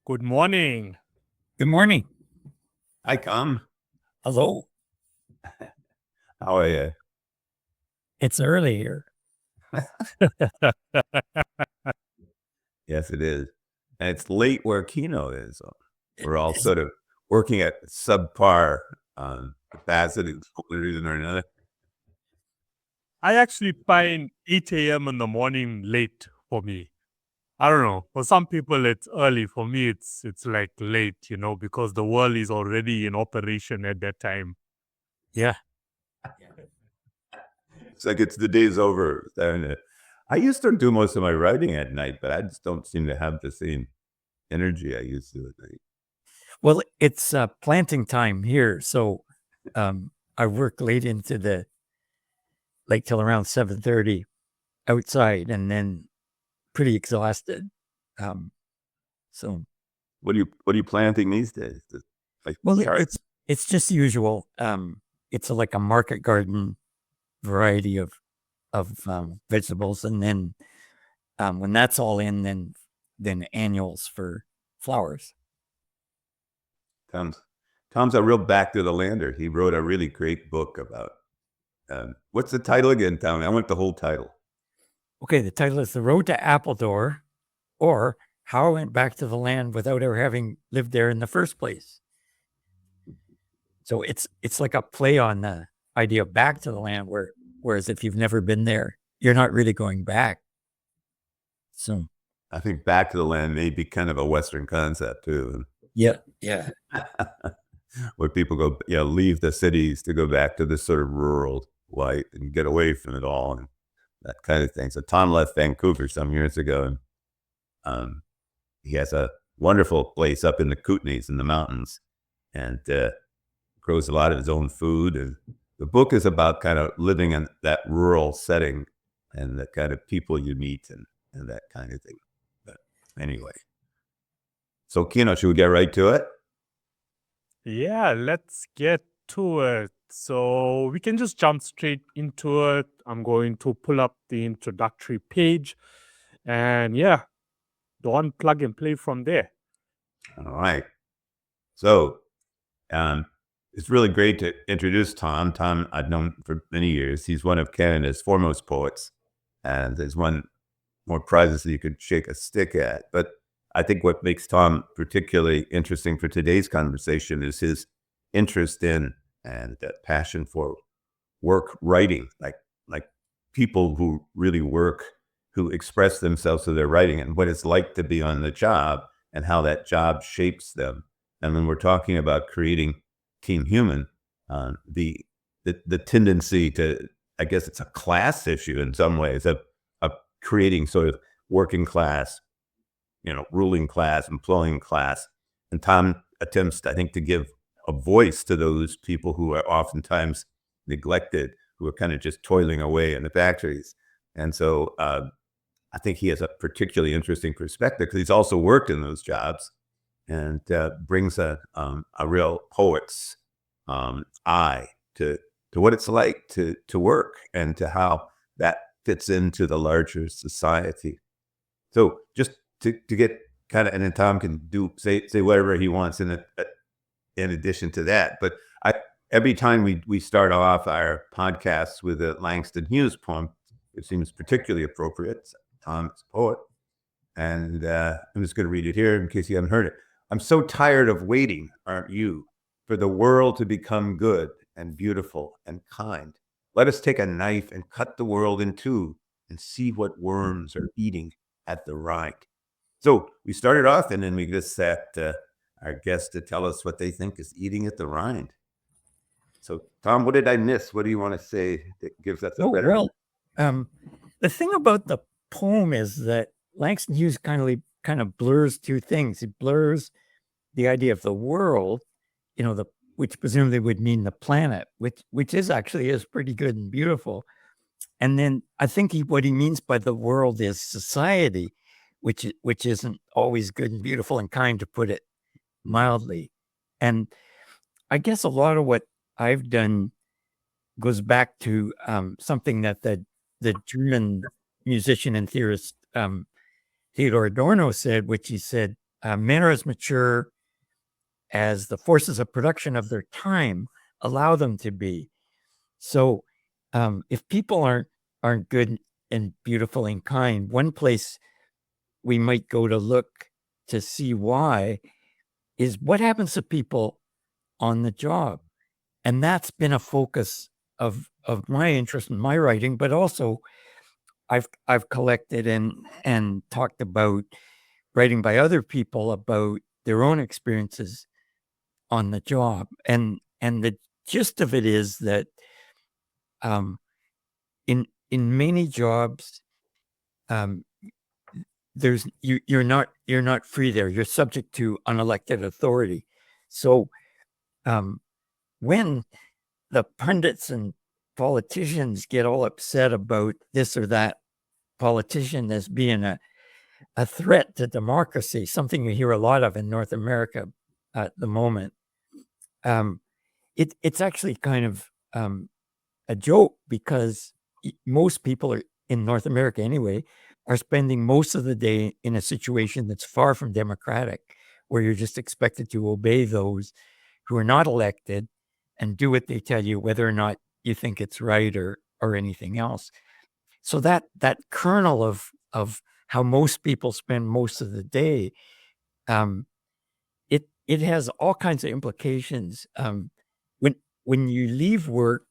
Good morning. Good morning. Hi, Tom. Hello. How are you? It's early here. Yes, it is. And it's late where Kino is. We're all sort of working at subpar capacity for one reason or another. I actually find 8 a.m. in the morning late for me. I don't know. For some people, it's early. For me, it's like late, because the world is already in operation at that time. Yeah. It's like it's the day's over. I used to do most of my writing at night, but I just don't seem to have the same energy I used to at night. Well, it's planting time here, so I work late into till around 7:30 outside, and then pretty exhausted. So What are you planting these days? it's just usual. It's like a market garden variety of vegetables, and then when that's all in, then annuals for flowers. Tom's a real back to the lander. He wrote a really great book about what's the title again, Tom? I want the whole title. Okay, the title is The Road to Appledore, or How I Went Back to the Land Without Ever Having Lived There in the First Place. So it's like a play on the idea of back to the land, whereas if you've never been there, you're not really going back. So I think back to the land may be kind of a Western concept too. Yeah. Where people go, leave the cities to go back to this sort of rural life and get away from it all and that kind of thing. So Tom left Vancouver some years ago, and he has a wonderful place up in the Kootenays in the mountains, and grows a lot of his own food. And the book is about kind of living in that rural setting and the kind of people you meet and that kind of thing. But anyway, so Kino, should we get right to it? Yeah, let's get to it. So we can just jump straight into it. I'm going to pull up the introductory page and Don, plug and play from there. All right. So it's really great to introduce Tom. Tom, I've known for many years. He's one of Canada's foremost poets, and there's won more prizes than you could shake a stick at. But I think what makes Tom particularly interesting for today's conversation is his interest in and passion for work writing, like people who really work, who express themselves through their writing, and what it's like to be on the job and how that job shapes them. And when we're talking about creating Team Human, the tendency to, I guess it's a class issue in some ways, of creating sort of working class, ruling class, employing class. And Tom attempts, I think, to give a voice to those people who are oftentimes neglected, who are kind of just toiling away in the factories. And so I think he has a particularly interesting perspective because he's also worked in those jobs and brings a real poet's eye to what it's like to work and to how that fits into the larger society. So just to get kind of, and then Tom can say whatever he wants in addition to that. But every time we start off our podcasts with a Langston Hughes poem, it seems particularly appropriate. Tom is a poet, and I'm just going to read it here in case you haven't heard it. I'm so tired of waiting, aren't you, for the world to become good and beautiful and kind. Let us take a knife and cut the world in two and see what worms are eating at the rind. So we started off, and then we just sat our guests to tell us what they think is eating at the rind. So, Tom, what did I miss? What do you want to say that gives us a better... Well, the thing about the poem is that Langston Hughes kind of blurs two things. He blurs the idea of the world, which presumably would mean the planet, which is pretty good and beautiful. And then I think what he means by the world is society, which isn't always good and beautiful and kind, to put it mildly. And I guess a lot of what I've done goes back to something that the German musician and theorist Theodor Adorno said, which he said, men are as mature as the forces of production of their time allow them to be. So if people aren't good and beautiful and kind, one place we might go to look to see why is what happens to people on the job. And that's been a focus of my interest in my writing, but also I've collected and talked about writing by other people about their own experiences on the job. And the gist of it is that in many jobs, you're not free there. You're subject to unelected authority. So when the pundits and politicians get all upset about this or that politician as being a threat to democracy, something you hear a lot of in North America at the moment, it's actually kind of a joke, because most people are in North America anyway, are spending most of the day in a situation that's far from democratic, where you're just expected to obey those who are not elected and do what they tell you, whether or not you think it's right or anything else. So that kernel of how most people spend most of the day, it has all kinds of implications. When you leave work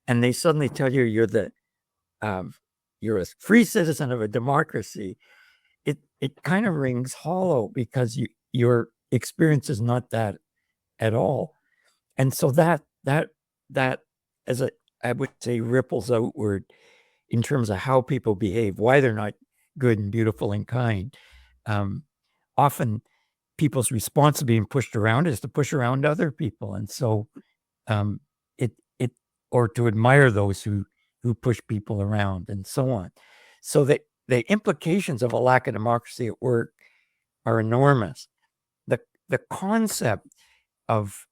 and they suddenly tell you you're a free citizen of a democracy, it kind of rings hollow, because your experience is not that at all. And so that as I would say, ripples outward in terms of how people behave, why they're not good and beautiful and kind. Often people's response to being pushed around is to push around other people. And so or to admire those who push people around and so on. So that the implications of a lack of democracy at work are enormous. The concept of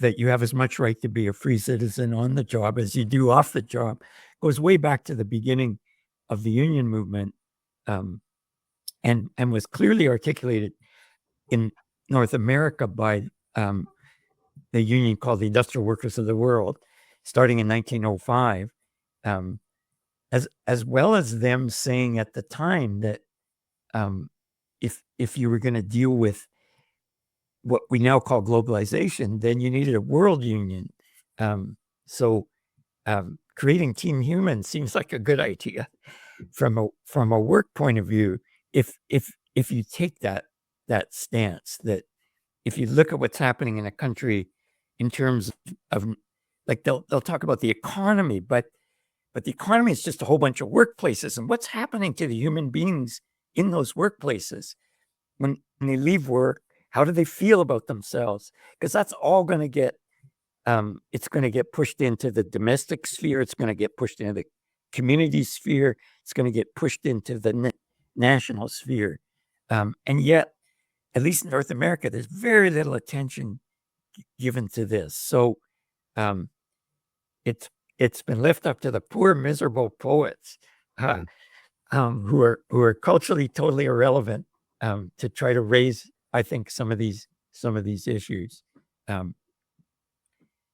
that you have as much right to be a free citizen on the job as you do off the job goes way back to the beginning of the union movement, and was clearly articulated in North America by the union called the Industrial Workers of the World, starting in 1905, as well as them saying at the time that if you were going to deal with what we now call globalization, then you needed a world union. So creating Team Human seems like a good idea from a work point of view. If you take that stance, that if you look at what's happening in a country in terms of, like, they'll talk about the economy, but the economy is just a whole bunch of workplaces, and what's happening to the human beings in those workplaces when they leave work. How do they feel about themselves? Because that's all going to get, it's going to get pushed into the domestic sphere. It's going to get pushed into the community sphere. It's going to get pushed into the national sphere. And yet, at least in North America, there's very little attention given to this. So it's been left up to the poor, miserable poets who are culturally totally irrelevant to try to raise, I think, some of these issues.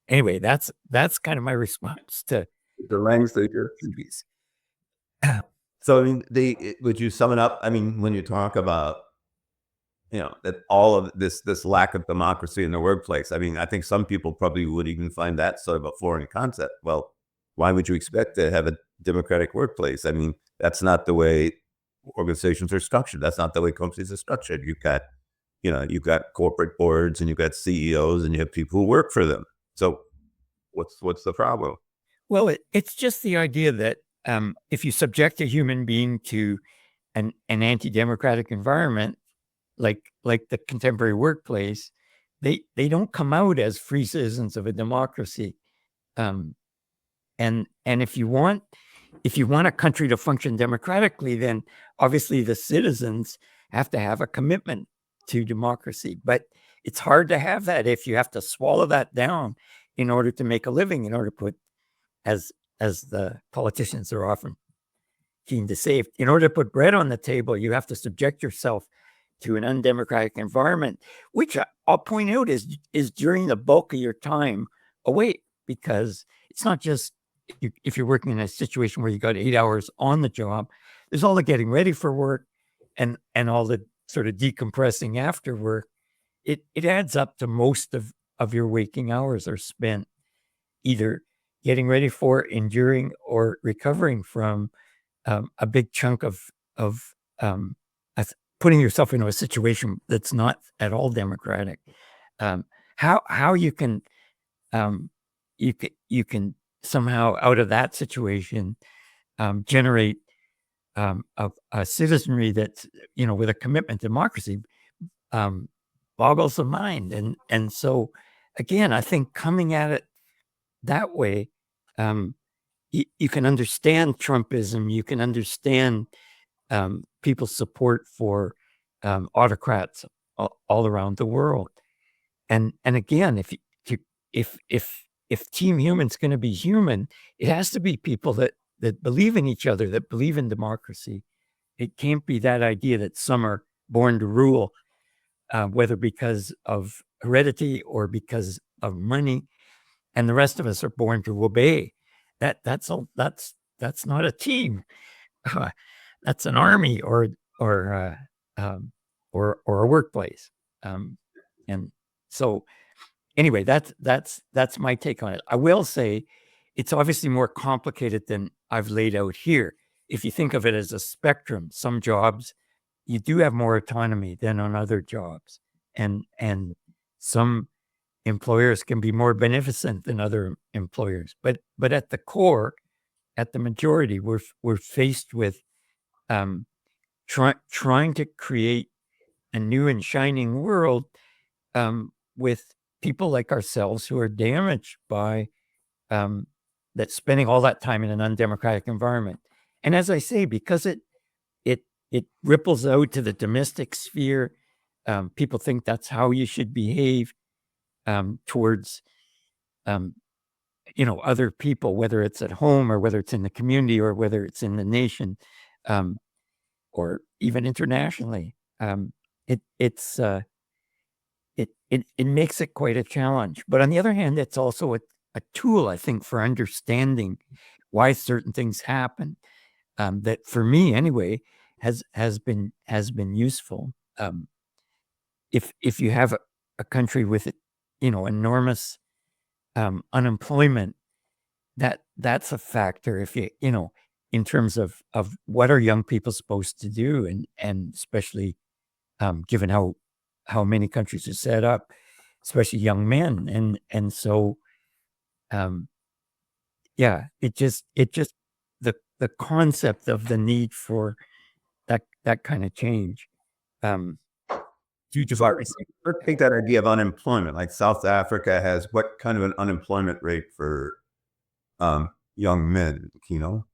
Anyway, that's kind of my response to the length that you're. So I mean, would you sum it up? I mean, when you talk about, that all of this lack of democracy in the workplace, I mean, I think some people probably would even find that sort of a foreign concept. Well, why would you expect to have a democratic workplace? I mean, that's not the way organizations are structured. That's not the way companies are structured. You've got corporate boards, and you've got CEOs, and you have people who work for them. So what's the problem? Well, it's just the idea that if you subject a human being to an anti-democratic environment, like the contemporary workplace, they don't come out as free citizens of a democracy. And if you want a country to function democratically, then obviously the citizens have to have a commitment to democracy. But it's hard to have that if you have to swallow that down in order to make a living, in order to put, as the politicians are often keen to say, in order to put bread on the table, you have to subject yourself to an undemocratic environment, which I'll point out is during the bulk of your time away, because it's not just if you're working in a situation where you got 8 hours on the job, there's all the getting ready for work and all the sort of decompressing after work. It adds up to most of your waking hours are spent either getting ready for, enduring, or recovering from a big chunk of putting yourself into a situation that's not at all democratic. How you can somehow out of that situation generate a citizenry that's with a commitment to democracy boggles the mind. And so again, I think coming at it that way, you can understand Trumpism, you can understand people's support for autocrats all around the world. And again, if Team Human's going to be human, it has to be people that believe in each other, that believe in democracy. It can't be that idea that some are born to rule, whether because of heredity or because of money, and the rest of us are born to obey. That's not a team. That's an army or a workplace. And so anyway, that's my take on it. I will say it's obviously more complicated than I've laid out here. If you think of it as a spectrum, some jobs you do have more autonomy than on other jobs, and some employers can be more beneficent than other employers. But at the core, at the majority, we're faced with trying to create a new and shining world with people like ourselves who are damaged by that spending all that time in an undemocratic environment. And as I say, because it ripples out to the domestic sphere, people think that's how you should behave towards other people, whether it's at home or whether it's in the community or whether it's in the nation, or even internationally. It makes it quite a challenge. But on the other hand, it's also a tool, I think, for understanding why certain things happen. That for me, anyway, has been useful. If you have a country with enormous unemployment, that's a factor. If you in terms of what are young people supposed to do, and especially given how many countries are set up, especially young men, and so it just the concept of the need for that kind of change. You just take that idea of unemployment, like South Africa has what kind of an unemployment rate for young men, Kino?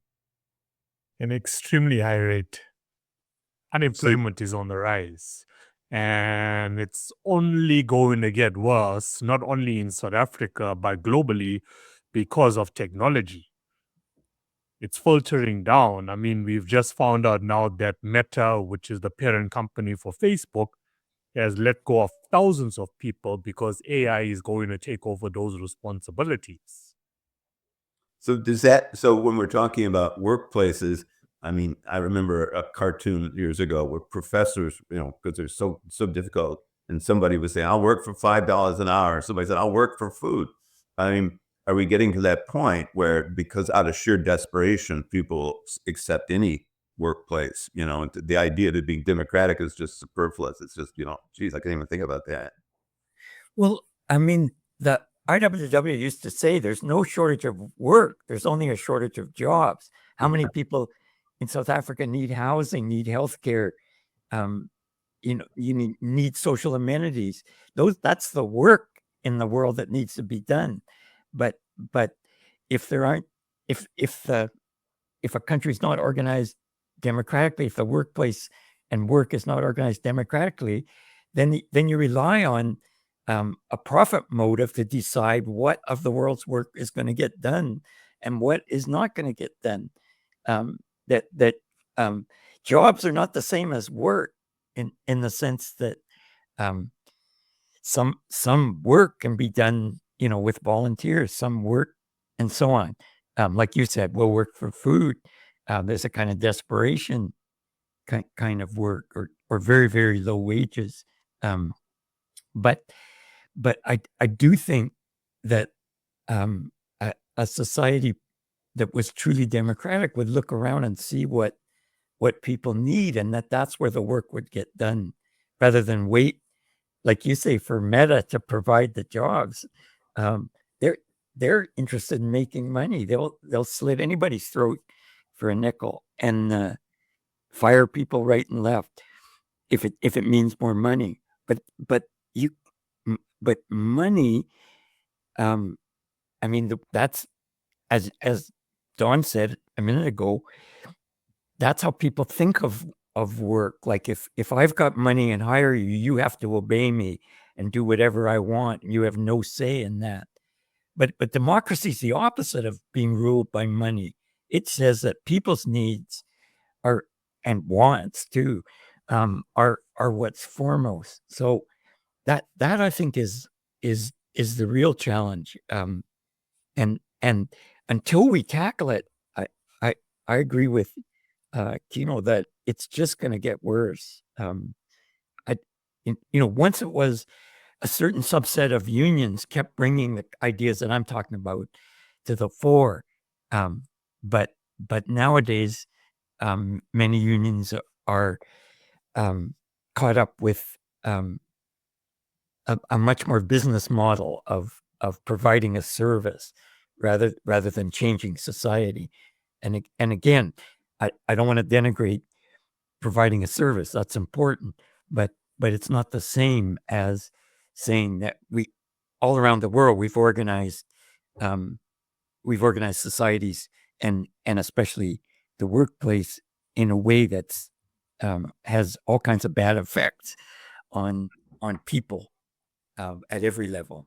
An extremely high rate. Unemployment is on the rise, and it's only going to get worse, not only in South Africa, but globally, because of technology. It's filtering down. I mean, we've just found out now that Meta, which is the parent company for Facebook, has let go of thousands of people because AI is going to take over those responsibilities. So when we're talking about workplaces, I mean, I remember a cartoon years ago where professors, because they're so difficult, and somebody was saying, "I'll work for $5 an hour." Somebody said, "I'll work for food." I mean, are we getting to that point where, because out of sheer desperation, people accept any workplace? And the idea that being democratic is just superfluous. It's just, geez, I can't even think about that. Well, I mean, the IWW used to say there's no shortage of work. There's only a shortage of jobs. How many people in South Africa need housing, need healthcare, you need social amenities? That's the work in the world that needs to be done. But if there aren't, if a country's not organized democratically, if the workplace and work is not organized democratically, then you rely on a profit motive to decide what of the world's work is going to get done and what is not going to get done. Jobs are not the same as work in the sense that some work can be done, with volunteers, some work and so on. Like you said, we'll work for food. There's a kind of desperation kind of work or very, very low wages. But I do think that a society that was truly democratic would look around and see what people need, and that's where the work would get done, rather than wait, like you say, for Meta to provide the jobs. They're interested in making money. They'll slit anybody's throat for a nickel and fire people right and left if it means more money. But money, I mean, that's as Don said a minute ago, that's how people think of work. Like if I've got money and hire you, you have to obey me and do whatever I want, and you have no say in that. But democracy is the opposite of being ruled by money. It says that people's needs are, and wants too, are what's foremost. So that I think is the real challenge. And until we tackle it, I agree with Kino that it's just going to get worse. Once it was a certain subset of unions kept bringing the ideas that I'm talking about to the fore, but nowadays many unions are caught up with a much more business model of providing a service rather than changing society. And again, I don't want to denigrate providing a service. That's important, but it's not the same as saying that we all around the world we've organized societies and especially the workplace in a way that's has all kinds of bad effects on people at every level.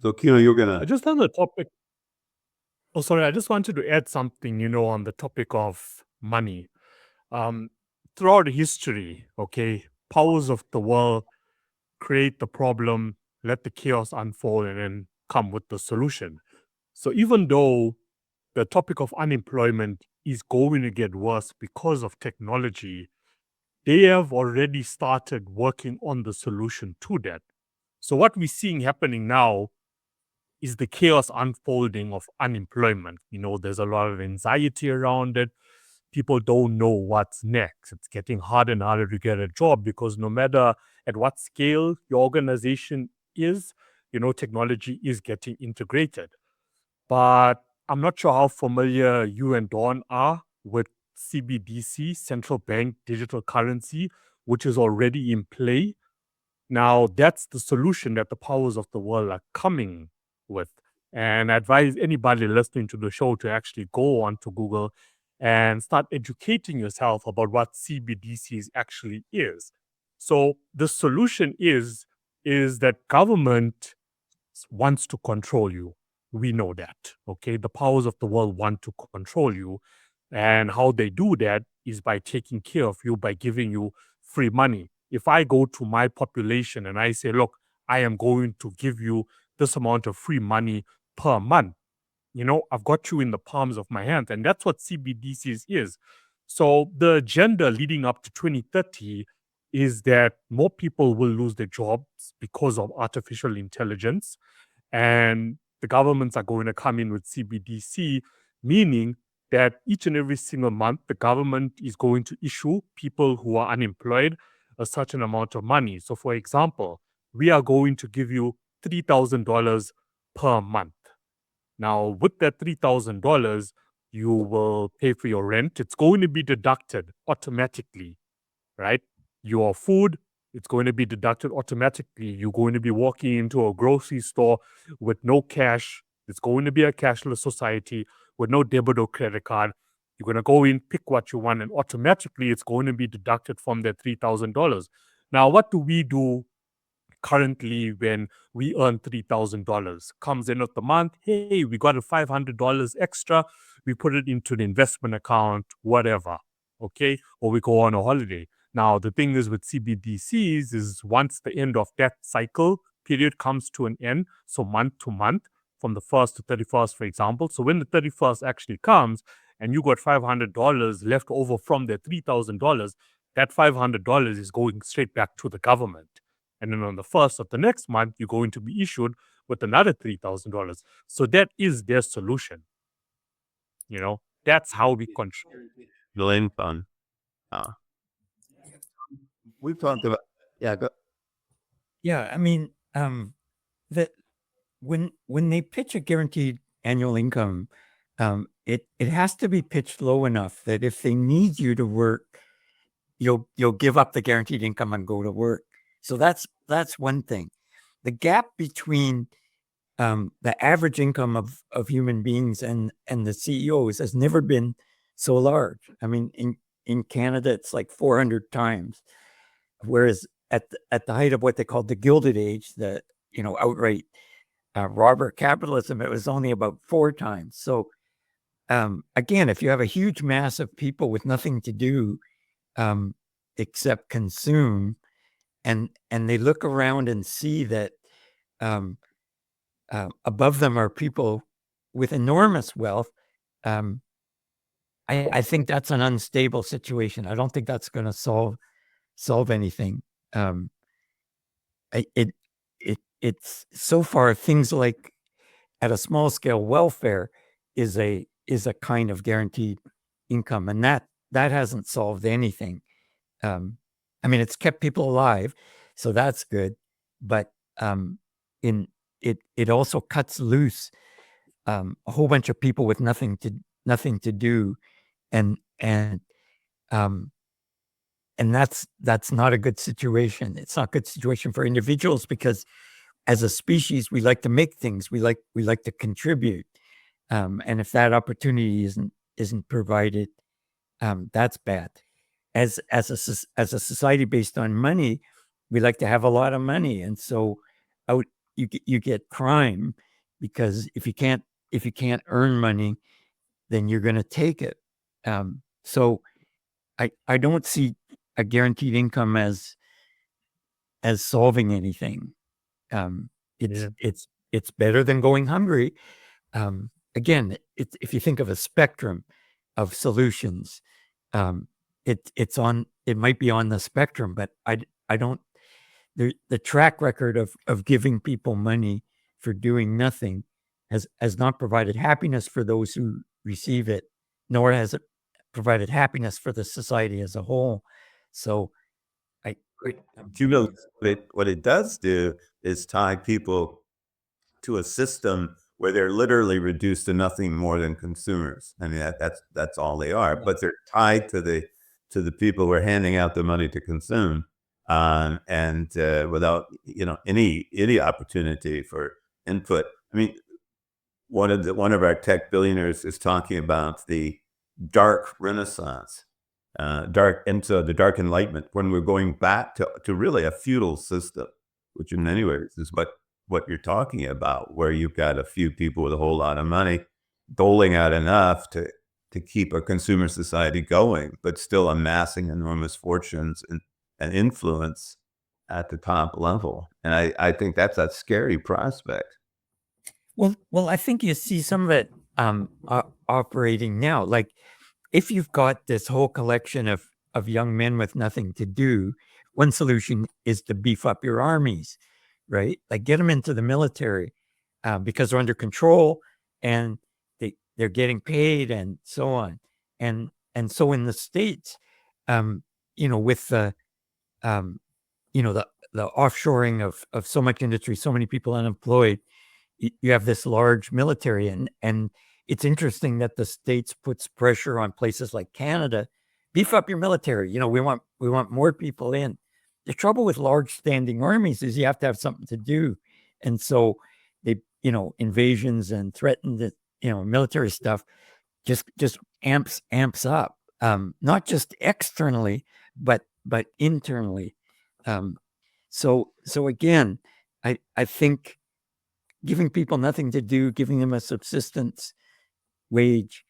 So, Kino, you're gonna Just on the topic. Oh, sorry. I just wanted to add something, on the topic of money. Throughout history, powers of the world create the problem, let the chaos unfold, and then come with the solution. So even though the topic of unemployment is going to get worse because of technology, they have already started working on the solution to that. So what we're seeing happening now is the chaos unfolding of unemployment. There's a lot of anxiety around it. People don't know what's next. It's getting harder and harder to get a job because no matter at what scale your organization is, technology is getting integrated. But I'm not sure how familiar you and Don are with CBDC, central bank digital currency, which is already in play. Now, that's the solution that the powers of the world are coming with. And I advise anybody listening to the show to actually go onto Google and start educating yourself about what CBDCs actually is. So the solution is that government wants to control you. We know that, The powers of the world want to control you. And how they do that is by taking care of you, by giving you free money. If I go to my population and I say, look, I am going to give you this amount of free money per month, I've got you in the palms of my hand. And that's what CBDCs is. So the agenda leading up to 2030 is that more people will lose their jobs because of artificial intelligence. And the governments are going to come in with CBDC, meaning that each and every single month, the government is going to issue people who are unemployed a certain amount of money. So, for example, we are going to give you $3,000 per month. Now, with that $3,000, you will pay for your rent. It's going to be deducted automatically, right? Your food, it's going to be deducted automatically. You're going to be walking into a grocery store with no cash. It's going to be a cashless society with no debit or credit card. You're going to go in, pick what you want, and automatically it's going to be deducted from that $3,000. Now, what do we do currently when we earn $3,000? Comes end of the month, hey, we got a $500 extra. We put it into an investment account, whatever, or we go on a holiday. Now, the thing is with CBDCs is once the end of that cycle period comes to an end, so month to month, from the 1st to 31st, for example. So when the 31st actually comes and you got $500 left over from their $3,000, that $500 is going straight back to the government. And then on the 1st of the next month, you're going to be issued with another $3,000. So that is their solution. That's how we control. Blame fund. We've talked about, Yeah, I mean, that when they pitch a guaranteed annual income, it has to be pitched low enough that if they need you to work, you'll give up the guaranteed income and go to work. So that's one thing. The gap between the average income of human beings and the CEOs has never been so large. I mean, in Canada, it's like 400 times, whereas at the height of what they called the Gilded Age, the outright robber capitalism, it was only about 4 times. So again, if you have a huge mass of people with nothing to do except consume, and they look around and see that above them are people with enormous wealth, I think that's an unstable situation. I don't think that's going to solve anything. It's so far things like at a small scale welfare is a kind of guaranteed income, and that hasn't solved anything. I mean, it's kept people alive, so that's good, but it also cuts loose a whole bunch of people with nothing to do, and that's not a good situation. It's not a good situation for individuals, because as a species, we like to make things, we like to contribute, and if that opportunity isn't provided, that's bad. As a society based on money, we like to have a lot of money, and so you get crime, because if you can't earn money, then you're going to take it. So I don't see a guaranteed income as solving anything. It's better than going hungry. Again, if you think of a spectrum of solutions, it might be on the spectrum, but I don't. The track record of giving people money for doing nothing has not provided happiness for those who receive it, nor has it provided happiness for the society as a whole. So what it does do is tie people to a system where they're literally reduced to nothing more than consumers. I mean, that's all they are. But they're tied to the people who are handing out the money to consume, and without any opportunity for input. I mean, one of our tech billionaires is talking about the dark Renaissance, the dark Enlightenment, when we're going back to really a feudal system, which in many ways is what you're talking about, where you've got a few people with a whole lot of money doling out enough to keep a consumer society going, but still amassing enormous fortunes and influence at the top level. And I think that's a scary prospect. Well, I think you see some of it operating now. Like, if you've got this whole collection of young men with nothing to do, one solution is to beef up your armies, right? Like, get them into the military because they're under control and they're getting paid and so on. And so in the States, with the the offshoring of so much industry, so many people unemployed, you have this large military, and it's interesting that the States puts pressure on places like Canada, beef up your military. We want more people in. The trouble with large standing armies is you have to have something to do. And so they, invasions and threatened, military stuff just amps up, not just externally, but internally. So again, I think giving people nothing to do, giving them a subsistence wage,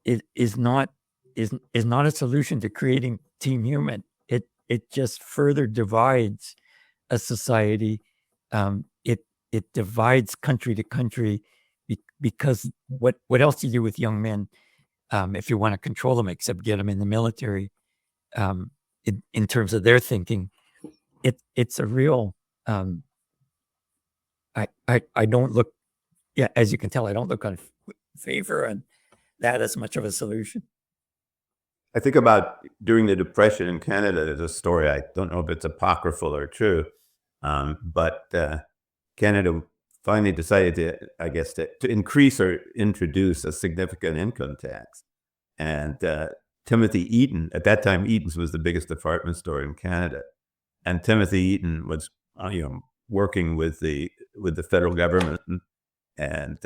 is not is not a solution to creating Team Human. It just further divides a society. It divides country to country because what else do you do with young men if you want to control them except get them in the military? In terms of their thinking, it's a real. I don't look. Yeah, as you can tell, I don't look on favor on that as much of a solution. I think about during the Depression in Canada, there's a story, I don't know if it's apocryphal or true, but Canada finally decided to, I guess, to increase or introduce a significant income tax. And Timothy Eaton, at that time, Eaton's was the biggest department store in Canada. And Timothy Eaton was, working with the federal government, and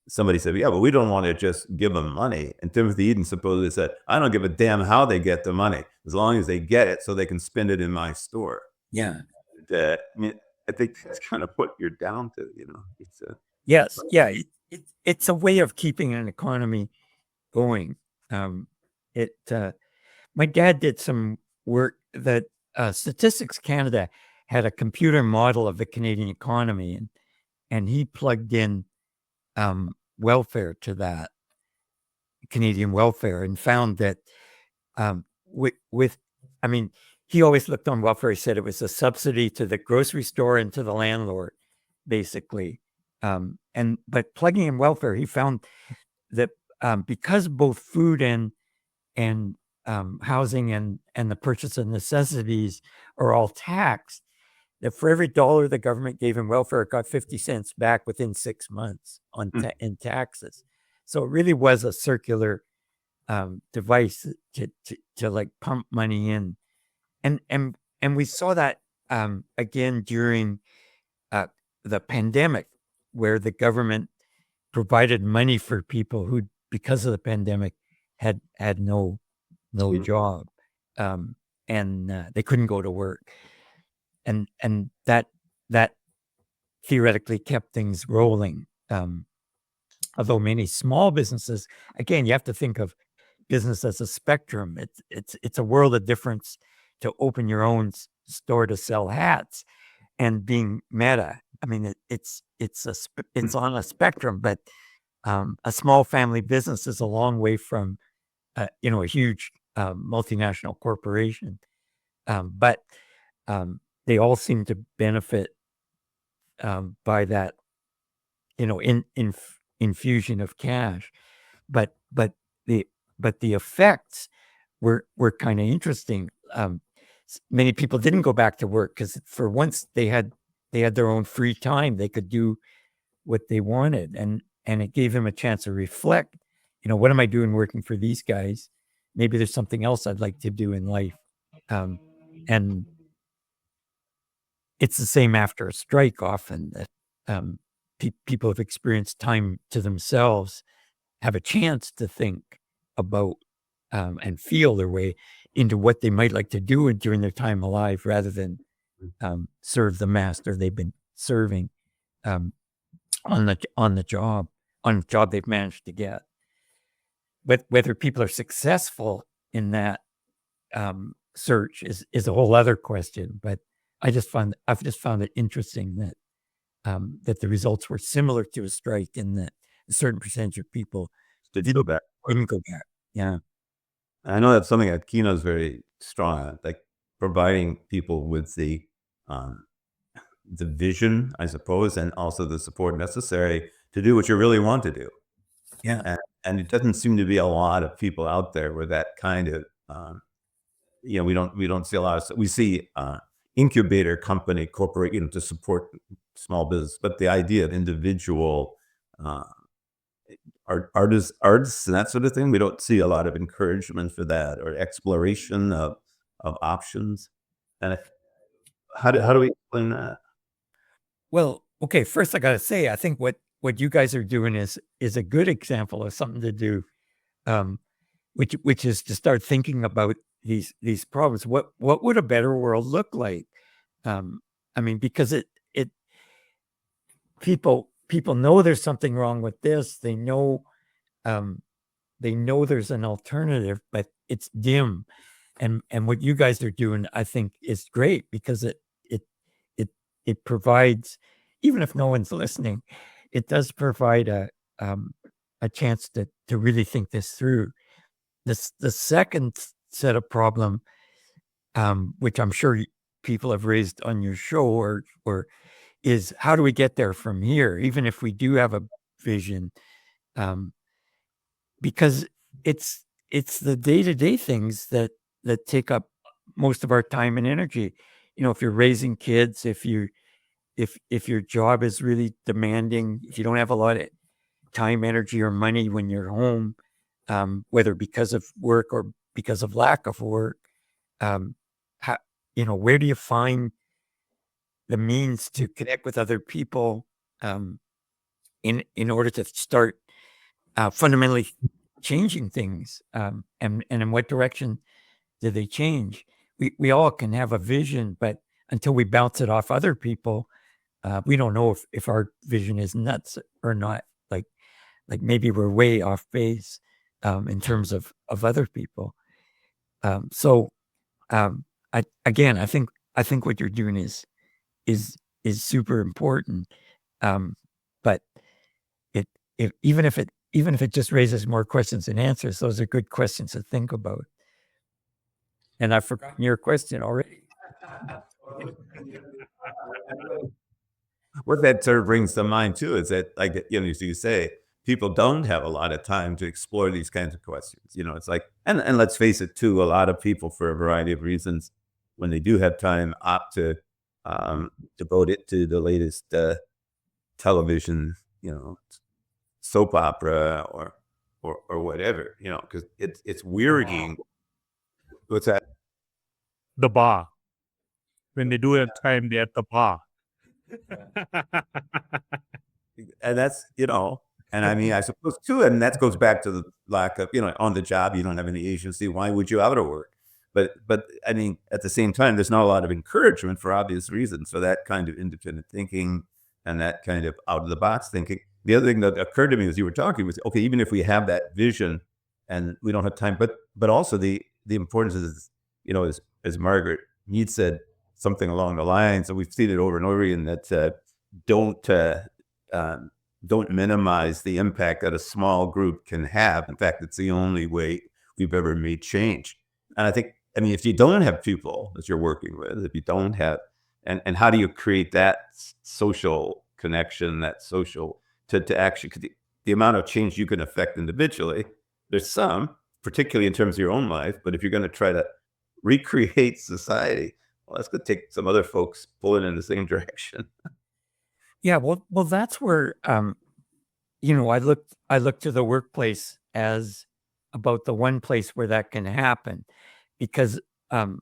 somebody said, yeah, but we don't want to just give them money. And Timothy Eaton supposedly said, I don't give a damn how they get the money, as long as they get it so they can spend it in my store. Yeah. I mean, I think that's kind of what you're down to, It's yes. Yeah. It's a way of keeping an economy going. My dad did some work that Statistics Canada had a computer model of the Canadian economy, and he plugged in welfare to that, Canadian welfare, and found that he always looked on welfare. He said it was a subsidy to the grocery store and to the landlord, basically. But plugging in welfare, he found that because both food and housing and the purchase of necessities are all taxed, that for every $1 the government gave in welfare, it got 50 cents back within 6 months in taxes. So it really was a circular device to like pump money in, and we saw that again during the pandemic, where the government provided money for people who, because of the pandemic, had no job, and they couldn't go to work. And that theoretically kept things rolling. Although many small businesses, again, you have to think of business as a spectrum. It's a world of difference to open your own store to sell hats and being Meta. I mean, it's on a spectrum, but a small family business is a long way from a huge multinational corporation. But they all seem to benefit by that, infusion of cash. But the effects were kind of interesting. Many people didn't go back to work because for once they had their own free time. They could do what they wanted, and it gave them a chance to reflect. What am I doing working for these guys? Maybe there's something else I'd like to do in life. And it's the same after a strike often, that people have experienced time to themselves, have a chance to think about and feel their way into what they might like to do during their time alive, rather than serve the master they've been serving on the job they've managed to get. But whether people are successful in that search is a whole other question. But I've just found it interesting that the results were similar to a strike, in that a certain percentage of people didn't go back. Yeah. I know that's something that Kino is very strong at, like providing people with the vision, I suppose, and also the support necessary to do what you really want to do. Yeah. And it doesn't seem to be a lot of people out there with that kind of, we don't see a lot of, we see incubator company corporate, to support small business, but the idea of individual artists and that sort of thing, we don't see a lot of encouragement for that, or exploration of options. And how do we explain that? Well, okay, first I got to say, I think what you guys are doing is a good example of something to do, which is to start thinking about these problems. What would a better world look like? Because people know there's something wrong with this. They know they know there's an alternative, but it's dim. And what you guys are doing, I think, is great because it provides, even if no one's listening, it does provide a chance to really think this through. The second set of problem, which I'm sure people have raised on your show, or is how do we get there from here, even if we do have a vision, because it's the day-to-day things that take up most of our time and energy. If you're raising kids, if your job is really demanding, if you don't have a lot of time, energy, or money when you're home, whether because of work or because of lack of work, how, where do you find the means to connect with other people in order to start fundamentally changing things, and in what direction do they change? We all can have a vision, but until we bounce it off other people, we don't know if our vision is nuts or not. Like maybe we're way off base in terms of other people. So I think what you're doing is super important. But even if it just raises more questions than answers, those are good questions to think about. And I've forgotten your question already. What that sort of brings to mind too is that, like, as you say, people don't have a lot of time to explore these kinds of questions. It's like, and let's face it too, a lot of people, for a variety of reasons, when they do have time, opt to devote it to the latest television, soap opera or whatever, because it's wearying. What's that? The bar. When they do it time, they're at the bar. And that's, and I mean, I suppose too, and that goes back to the lack of, on the job, you don't have any agency. Why would you out of work? But I mean, at the same time, there's not a lot of encouragement for obvious reasons for that kind of independent thinking and that kind of out of the box thinking. The other thing that occurred to me as you were talking was, okay, even if we have that vision and we don't have time, but also the importance is, as Margaret Mead said, something along the lines, and we've seen it over and over again, that don't minimize the impact that a small group can have. In fact, it's the only way we've ever made change. And I mean, if you don't have people that you're working with, if you don't have, and how do you create that social connection, that social, to actually, the amount of change you can affect individually, there's some, particularly in terms of your own life, but if you're going to try to recreate society, well, that's going to take some other folks pulling in the same direction. Yeah, well, that's where I look to the workplace as about the one place where that can happen, because the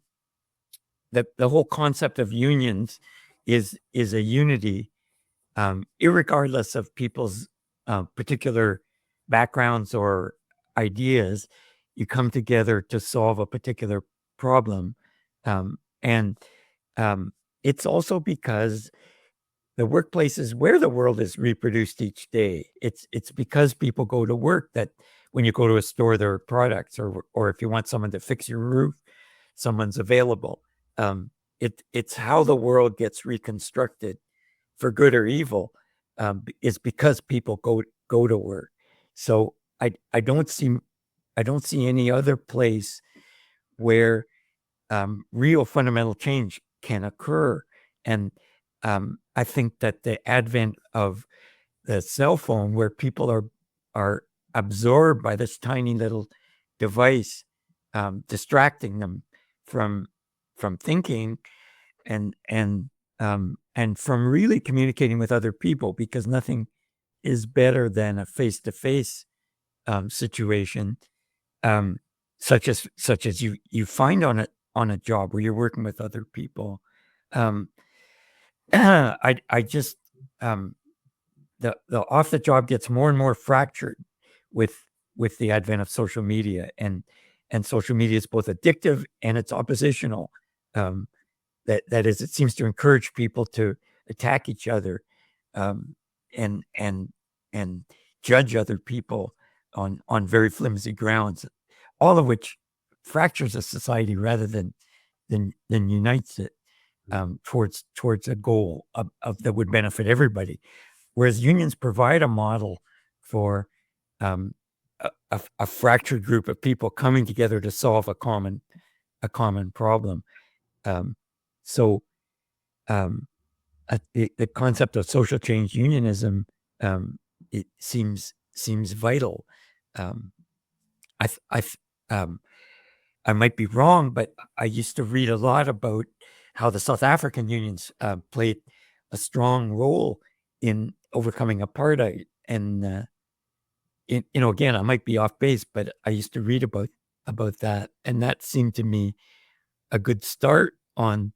whole concept of unions is a unity, irregardless of people's particular backgrounds or ideas. You come together to solve a particular problem, and it's also because the workplace is where the world is reproduced each day. It's because people go to work that when you go to a store, there are products, or if you want someone to fix your roof, someone's available. It's how the world gets reconstructed, for good or evil, is because people go to work. So I don't see any other place where real fundamental change can occur. And I think that the advent of the cell phone, where people are absorbed by this tiny little device, distracting them from thinking and from really communicating with other people, because nothing is better than a face-to-face situation, such as you find on a job where you're working with other people. I just the off the job gets more and more fractured with the advent of social media, and social media is both addictive and it's oppositional. That is, it seems to encourage people to attack each other, and judge other people on very flimsy grounds, all of which fractures a society rather than unites it towards a goal that would benefit everybody. Whereas unions provide a model for a fractured group of people coming together to solve a common problem. So the concept of social change unionism, it seems vital. I might be wrong, but I used to read a lot about how the South African unions played a strong role in overcoming apartheid. And again, I might be off base, but I used to read about that, and that seemed to me a good start on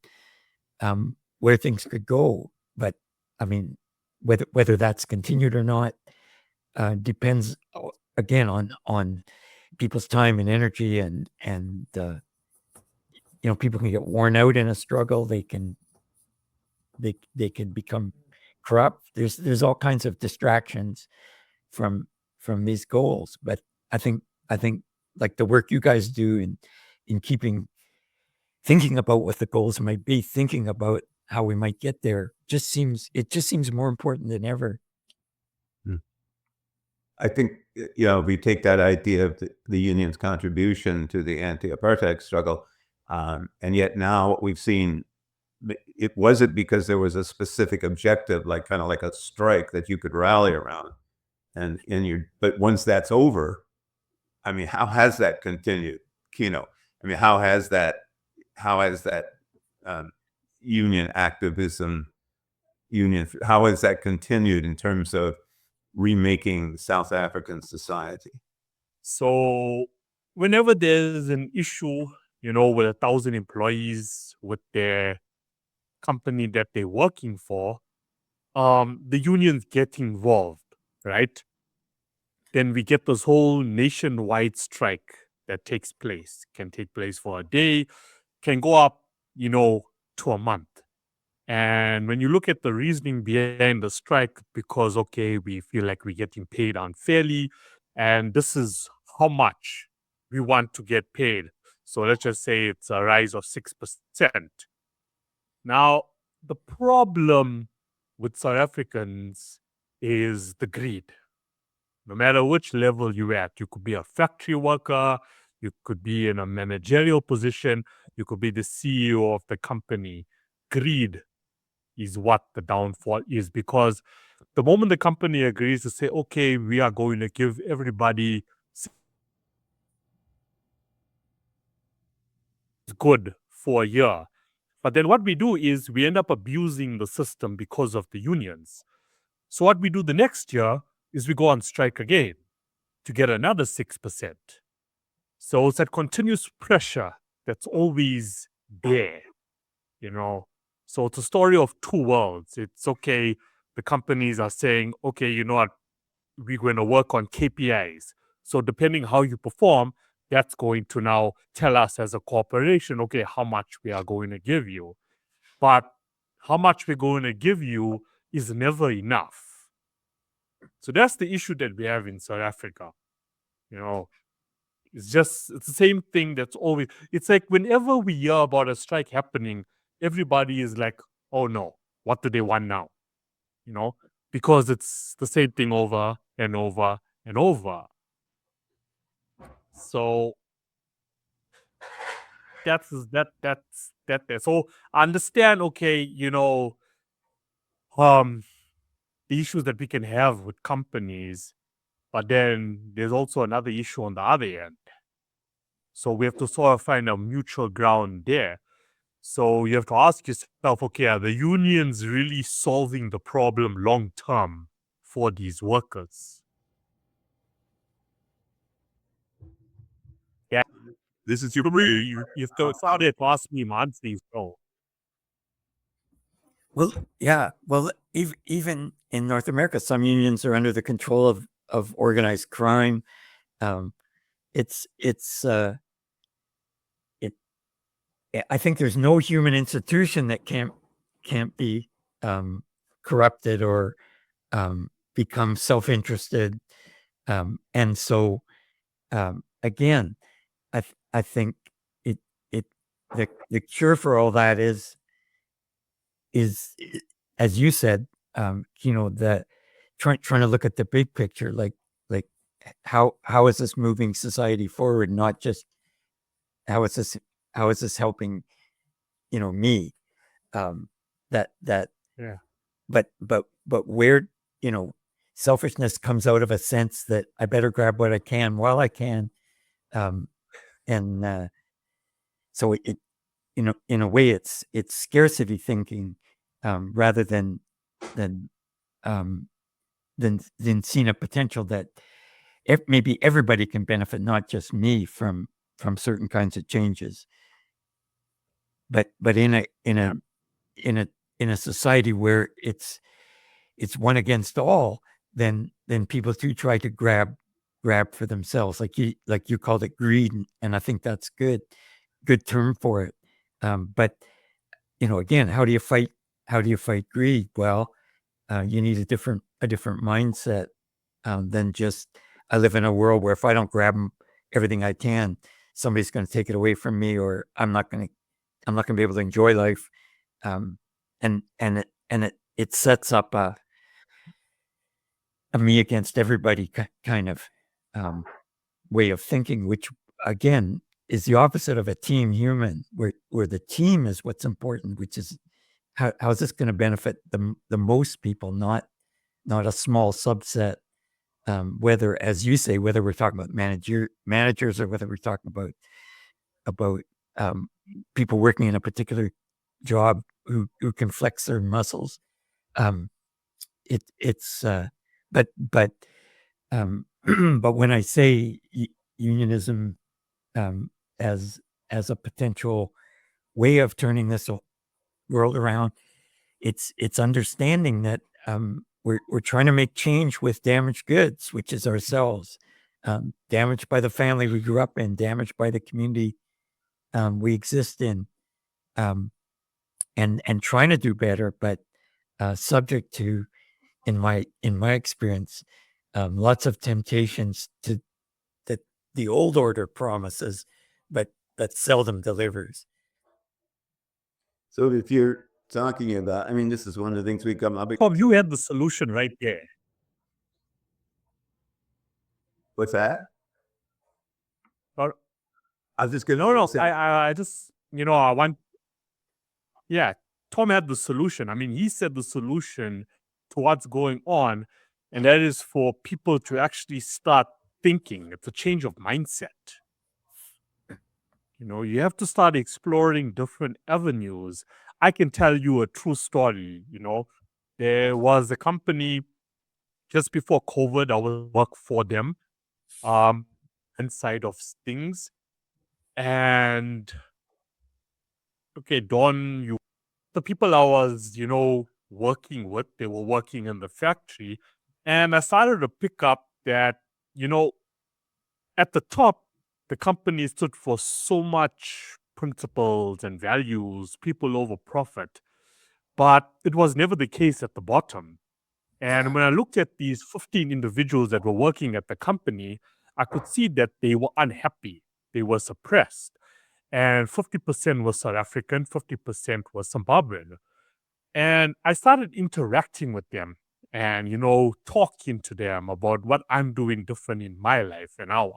where things could go. But I mean, whether that's continued or not depends again on people's time and energy, and people can get worn out in a struggle. They can become corrupt. There's all kinds of distractions from these goals. But I think like the work you guys do in thinking about what the goals might be, thinking about how we might get there, just seems more important than ever. I think, we take that idea of the union's contribution to the anti-apartheid struggle, and yet now what we've seen, it wasn't because there was a specific objective, like kind of like a strike that you could rally around, but once that's over, I mean, how has that continued, Kino? I mean, how has that union activism, how has that continued in terms of remaking South African society? So whenever there's an issue, with 1,000 employees with their company that they're working for, the unions get involved, right? Then we get this whole nationwide strike that takes place. Can take place for a day, can go up, to a month. And when you look at the reasoning behind the strike, because, okay, we feel like we're getting paid unfairly, and this is how much we want to get paid. So let's just say it's a rise of 6%. Now, the problem with South Africans is the greed. No matter which level you're at, you could be a factory worker, you could be in a managerial position, you could be the CEO of the company. Greed is what the downfall is, because the moment the company agrees to say, okay, we are going to give everybody good for a year, but then what we do is we end up abusing the system because of the unions. So what we do the next year is we go on strike again to get another 6%. So it's that continuous pressure that's always there, So it's a story of two worlds. It's okay, the companies are saying, okay, you know what, we're going to work on KPIs. So depending how you perform, that's going to now tell us as a corporation, okay, how much we are going to give you. But how much we're going to give you is never enough. So that's the issue that we have in South Africa. It's the same thing that's always, it's like whenever we hear about a strike happening, everybody is like, oh no, what do they want now? Because it's the same thing over and over and over. So that's that. So I understand, okay, the issues that we can have with companies, but then there's also another issue on the other end. So we have to sort of find a mutual ground there. So you have to ask yourself, okay, are the unions really solving the problem long term for these workers? Yeah, this is your you have to start it to ask me, monthly. So Well, yeah. Well, even in North America, some unions are under the control of organized crime. I think there's no human institution that can't be corrupted or become self-interested. And so, again, I think the cure for all that is, as you said, that trying to look at the big picture, like how is this moving society forward, not just how is this helping me, that Yeah. but where selfishness comes out of a sense that I better grab what I can while I can, and so it in a way it's scarcity thinking, rather than um, seeing a potential that maybe everybody can benefit, not just me, from certain kinds of changes. But in a society where it's one against all, then people do try to grab for themselves, like you called it greed, and I think that's good term for it. But again, how do you fight greed? Well, you need a different mindset, than just, I live in a world where if I don't grab everything I can, somebody's going to take it away from me, or I'm not going to be able to enjoy life. And it sets up a me against everybody kind of way of thinking, which again is the opposite of a team human, where the team is what's important, which is how is this going to benefit the most people, not a small subset. Whether, as you say, whether we're talking about managers, or whether we're talking about people working in a particular job who can flex their muscles. It's but but when I say unionism, as a potential way of turning this world around, it's understanding that we're trying to make change with damaged goods, which is ourselves, damaged by the family we grew up in, damaged by the community we exist in, and trying to do better, but subject to, in my experience, lots of temptations that the old order promises, but seldom delivers. So if you're talking about, I mean, this is one of the things we come up with. Tom, you had the solution right there. What's that? Or- I was just going to No, say, I just, I want, yeah, Tom had the solution. I mean, he said the solution to what's going on, and that is for people to actually start thinking. It's a change of mindset. You have to start exploring different avenues. I can tell you a true story. There was a company just before COVID. I was work for them, inside of things. And okay, Don, the people I was, working with, they were working in the factory. And I started to pick up that, at the top, the company stood for so much principles and values, people over profit. But it was never the case at the bottom. And when I looked at these 15 individuals that were working at the company, I could see that they were unhappy. They were suppressed. And 50% was South African, 50% was Zimbabwean. And I started interacting with them and, talking to them about what I'm doing different in my life and how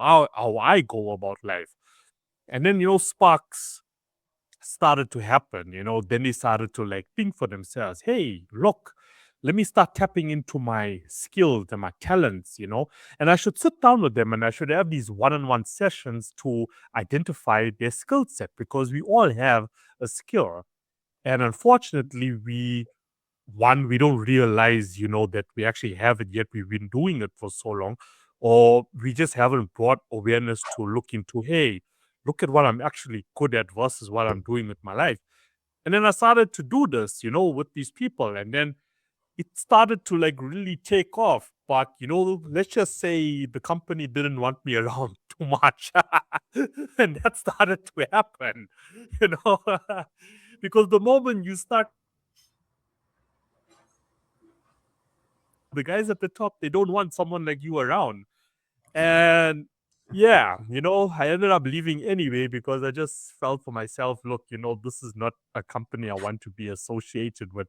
I go about life. And then, sparks started to happen. Then they started to like think for themselves, hey, look, let me start tapping into my skills and my talents, and I should sit down with them and I should have these one-on-one sessions to identify their skill set, because we all have a skill. And unfortunately, we don't realize, that we actually have it yet. We've been doing it for so long, or we just haven't brought awareness to look into, hey, look at what I'm actually good at versus what I'm doing with my life. And then I started to do this, with these people. And then it started to like really take off. But, let's just say the company didn't want me around too much. And that started to happen, because the moment you start, the guys at the top, they don't want someone like you around. And yeah, I ended up leaving anyway because I just felt for myself, look, this is not a company I want to be associated with,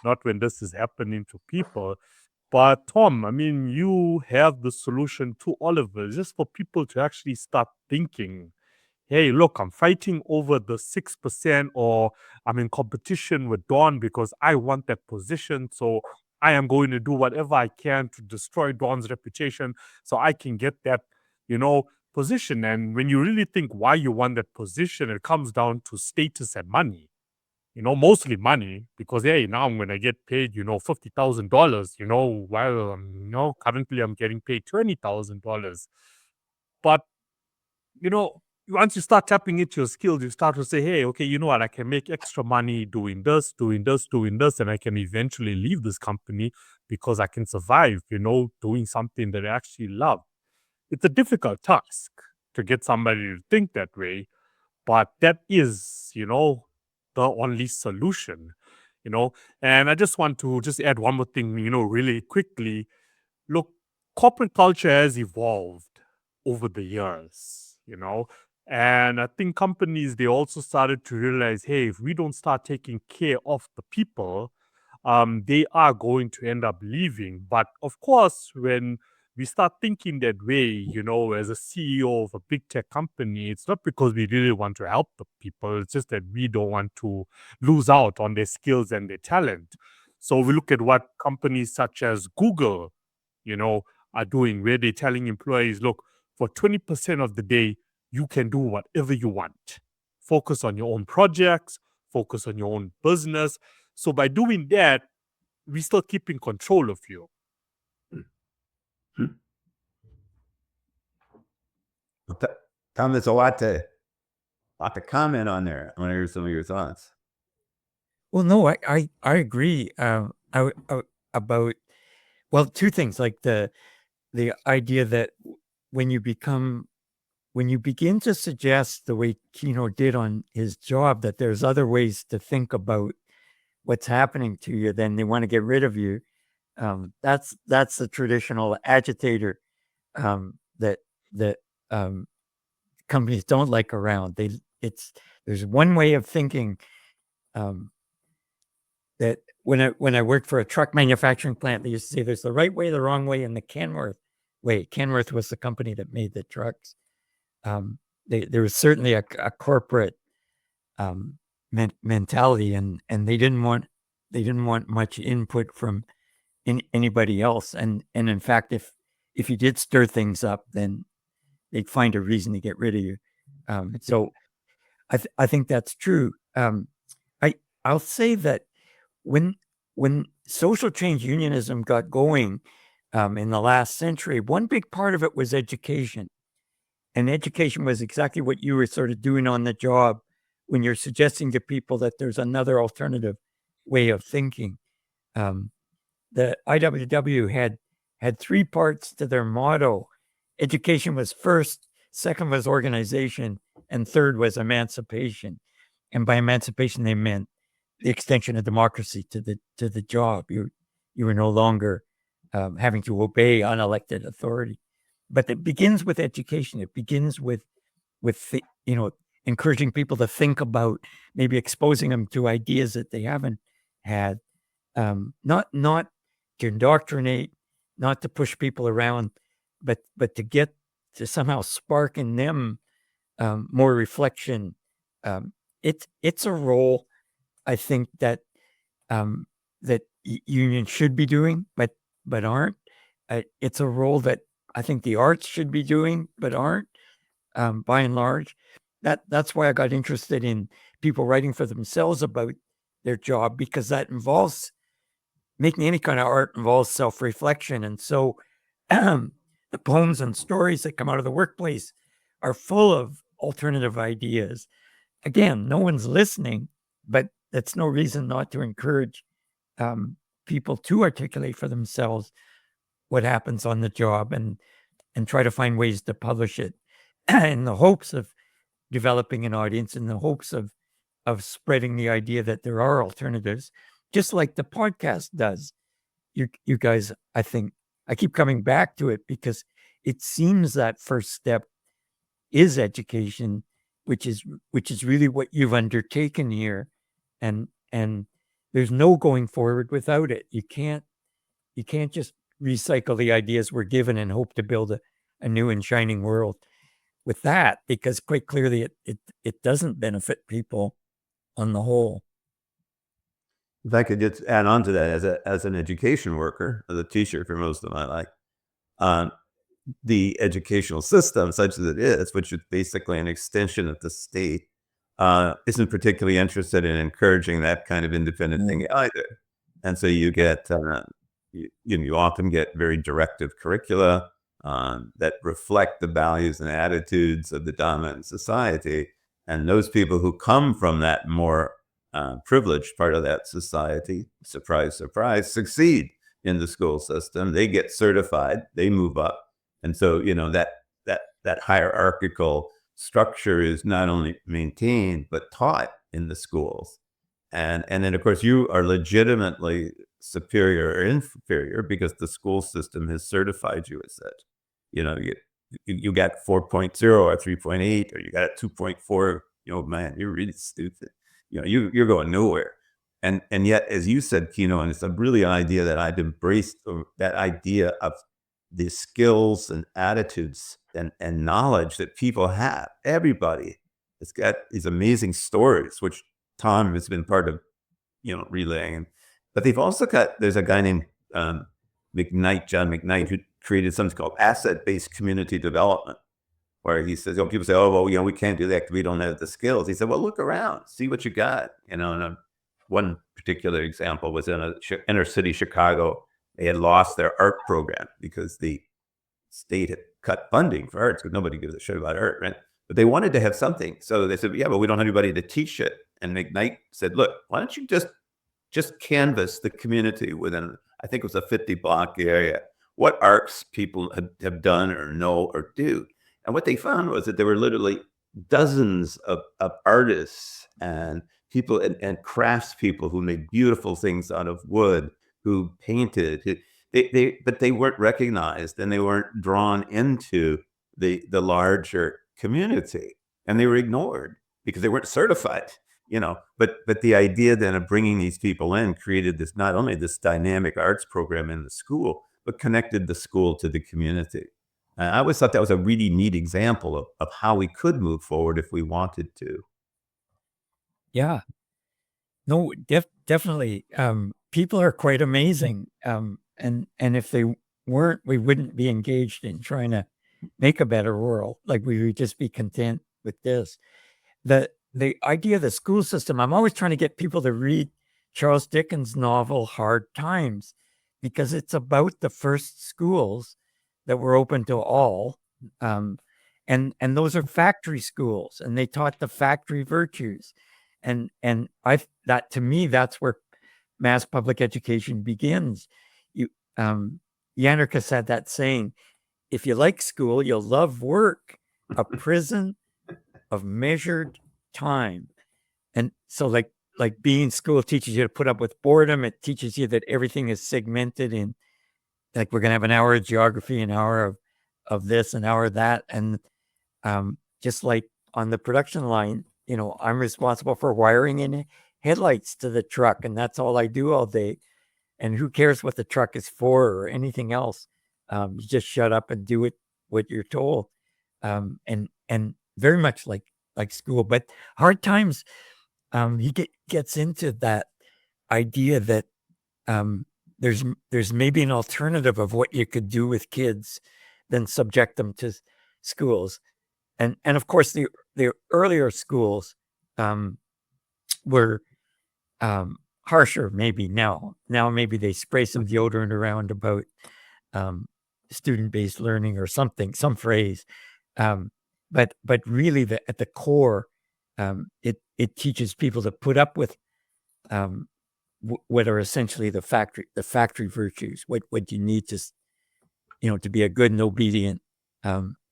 not when this is happening to people. But Tom, I mean, you have the solution to all of this, just for people to actually start thinking, hey, look, I'm fighting over the 6%, or I'm in competition with Don because I want that position. So I am going to do whatever I can to destroy Don's reputation so I can get that, position. And when you really think why you want that position, it comes down to status and money. Mostly money, because hey, now I'm gonna get paid, $50,000. While currently I'm getting paid $20,000. But once you start tapping into your skills, you start to say, hey, okay, you know what? I can make extra money doing this, doing this, doing this, and I can eventually leave this company because I can survive, doing something that I actually love. It's a difficult task to get somebody to think that way, but that is, the only solution, you know. And I just want to just add one more thing, really quickly. Look, corporate culture has evolved over the years, and I think companies, they also started to realize, hey, if we don't start taking care of the people, they are going to end up leaving. But of course, when we start thinking that way, as a CEO of a big tech company, it's not because we really want to help the people. It's just that we don't want to lose out on their skills and their talent. So we look at what companies such as Google, are doing, where they're telling employees, look, for 20% of the day, you can do whatever you want. Focus on your own projects, focus on your own business. So by doing that, we still keep in control of you. Tom, there's a lot to comment on there. I want to hear some of your thoughts. Well, no, I agree. About, well, two things, like the idea that when you begin to suggest, the way Kino did on his job, that there's other ways to think about what's happening to you, then they want to get rid of you. That's the traditional agitator that companies don't like around. There's one way of thinking, that when I worked for a truck manufacturing plant, they used to say there's the right way, the wrong way, and the Kenworth way. Kenworth was the company that made the trucks. There was certainly a corporate mentality, and they didn't want much input from anybody else. And in fact, if you did stir things up, then they'd find a reason to get rid of you. So I think that's true. I'll say that when social change unionism got going in the last century, one big part of it was education. And education was exactly what you were sort of doing on the job when you're suggesting to people that there's another alternative way of thinking. The IWW had three parts to their motto. Education was first, second was organization, and third was emancipation. And by emancipation, they meant the extension of democracy to the job. You were no longer having to obey unelected authority. But it begins with education. It begins with encouraging people to think about, maybe exposing them to ideas that they haven't had. Not to indoctrinate, not to push people around, but to somehow spark in them more reflection. It's a role, I think, that that unions should be doing, but aren't. It's a role that I think the arts should be doing, but aren't, by and large. That's why I got interested in people writing for themselves about their job, because that involves making any kind of art involves self-reflection. And so the poems and stories that come out of the workplace are full of alternative ideas. Again, no one's listening, but that's no reason not to encourage people to articulate for themselves what happens on the job, and try to find ways to publish it in the hopes of developing an audience, in the hopes of spreading the idea that there are alternatives, just like the podcast does. You guys, I think, I keep coming back to it because it seems that first step is education, which is really what you've undertaken here, and there's no going forward without it. You can't just recycle the ideas we're given and hope to build a new and shining world with that, because quite clearly it doesn't benefit people on the whole. If I could just add on to that, as an education worker, as a teacher for most of my life, the educational system, such as it is, which is basically an extension of the state, isn't particularly interested in encouraging that kind of independent thing either. And so you get, you often get very directive curricula that reflect the values and attitudes of the dominant society. And those people who come from that more privileged part of that society, surprise, surprise, succeed in the school system. They get certified, they move up. And so, that hierarchical structure is not only maintained, but taught in the schools. And then, of course, you are legitimately superior or inferior because the school system has certified you as such. You got 4.0 or 3.8, or you got a 2.4. Man, you're really stupid. You're going nowhere. And yet, as you said, Kino, and it's a really idea that I've embraced, that idea of the skills and attitudes and knowledge that people have. Everybody has got these amazing stories, which Tom has been part of, relaying. But they've also there's a guy named John McKnight, who created something called asset-based community development, where he says, people say, oh, well, we can't do that because we don't have the skills. He said, well, look around, see what you got. And one particular example was in inner city Chicago. They had lost their art program because the state had cut funding for arts, because nobody gives a shit about art, right? But they wanted to have something. So they said, yeah, but we don't have anybody to teach it. And McKnight said, look, why don't you just canvas the community within, I think it was a 50-block area, what arts people have done or know or do. And what they found was that there were literally dozens of artists and people and craftspeople who made beautiful things out of wood, who painted, but they weren't recognized, and they weren't drawn into the larger community, and they were ignored because they weren't certified. But the idea then of bringing these people in created this, not only this dynamic arts program in the school, but connected the school to the community. I always thought that was a really neat example of how we could move forward if we wanted to. Yeah. No, definitely. People are quite amazing. And if they weren't, we wouldn't be engaged in trying to make a better world. Like, we would just be content with this. The idea of the school system, I'm always trying to get people to read Charles Dickens' novel Hard Times, because it's about the first schools that were open to all. And those are factory schools, and they taught the factory virtues. And that, to me, that's where mass public education begins. The anarchist had that saying, if you like school, you'll love work, a prison of measured time. And so like being school teaches you to put up with boredom. It teaches you that everything is segmented in, like, we're going to have an hour of geography, an hour of this, an hour of that. And just like on the production line, I'm responsible for wiring in headlights to the truck, and that's all I do all day. And who cares what the truck is for or anything else? You just shut up and do what you're told. And very much like school. But Hard Times, he gets into that idea that there's maybe an alternative of what you could do with kids than subject them to schools. And of course, the earlier schools were harsher. Maybe now maybe they spray some deodorant around about student-based learning or something, some phrase. But really, at the core, it teaches people to put up with what are essentially the factory virtues. What you need to be a good and obedient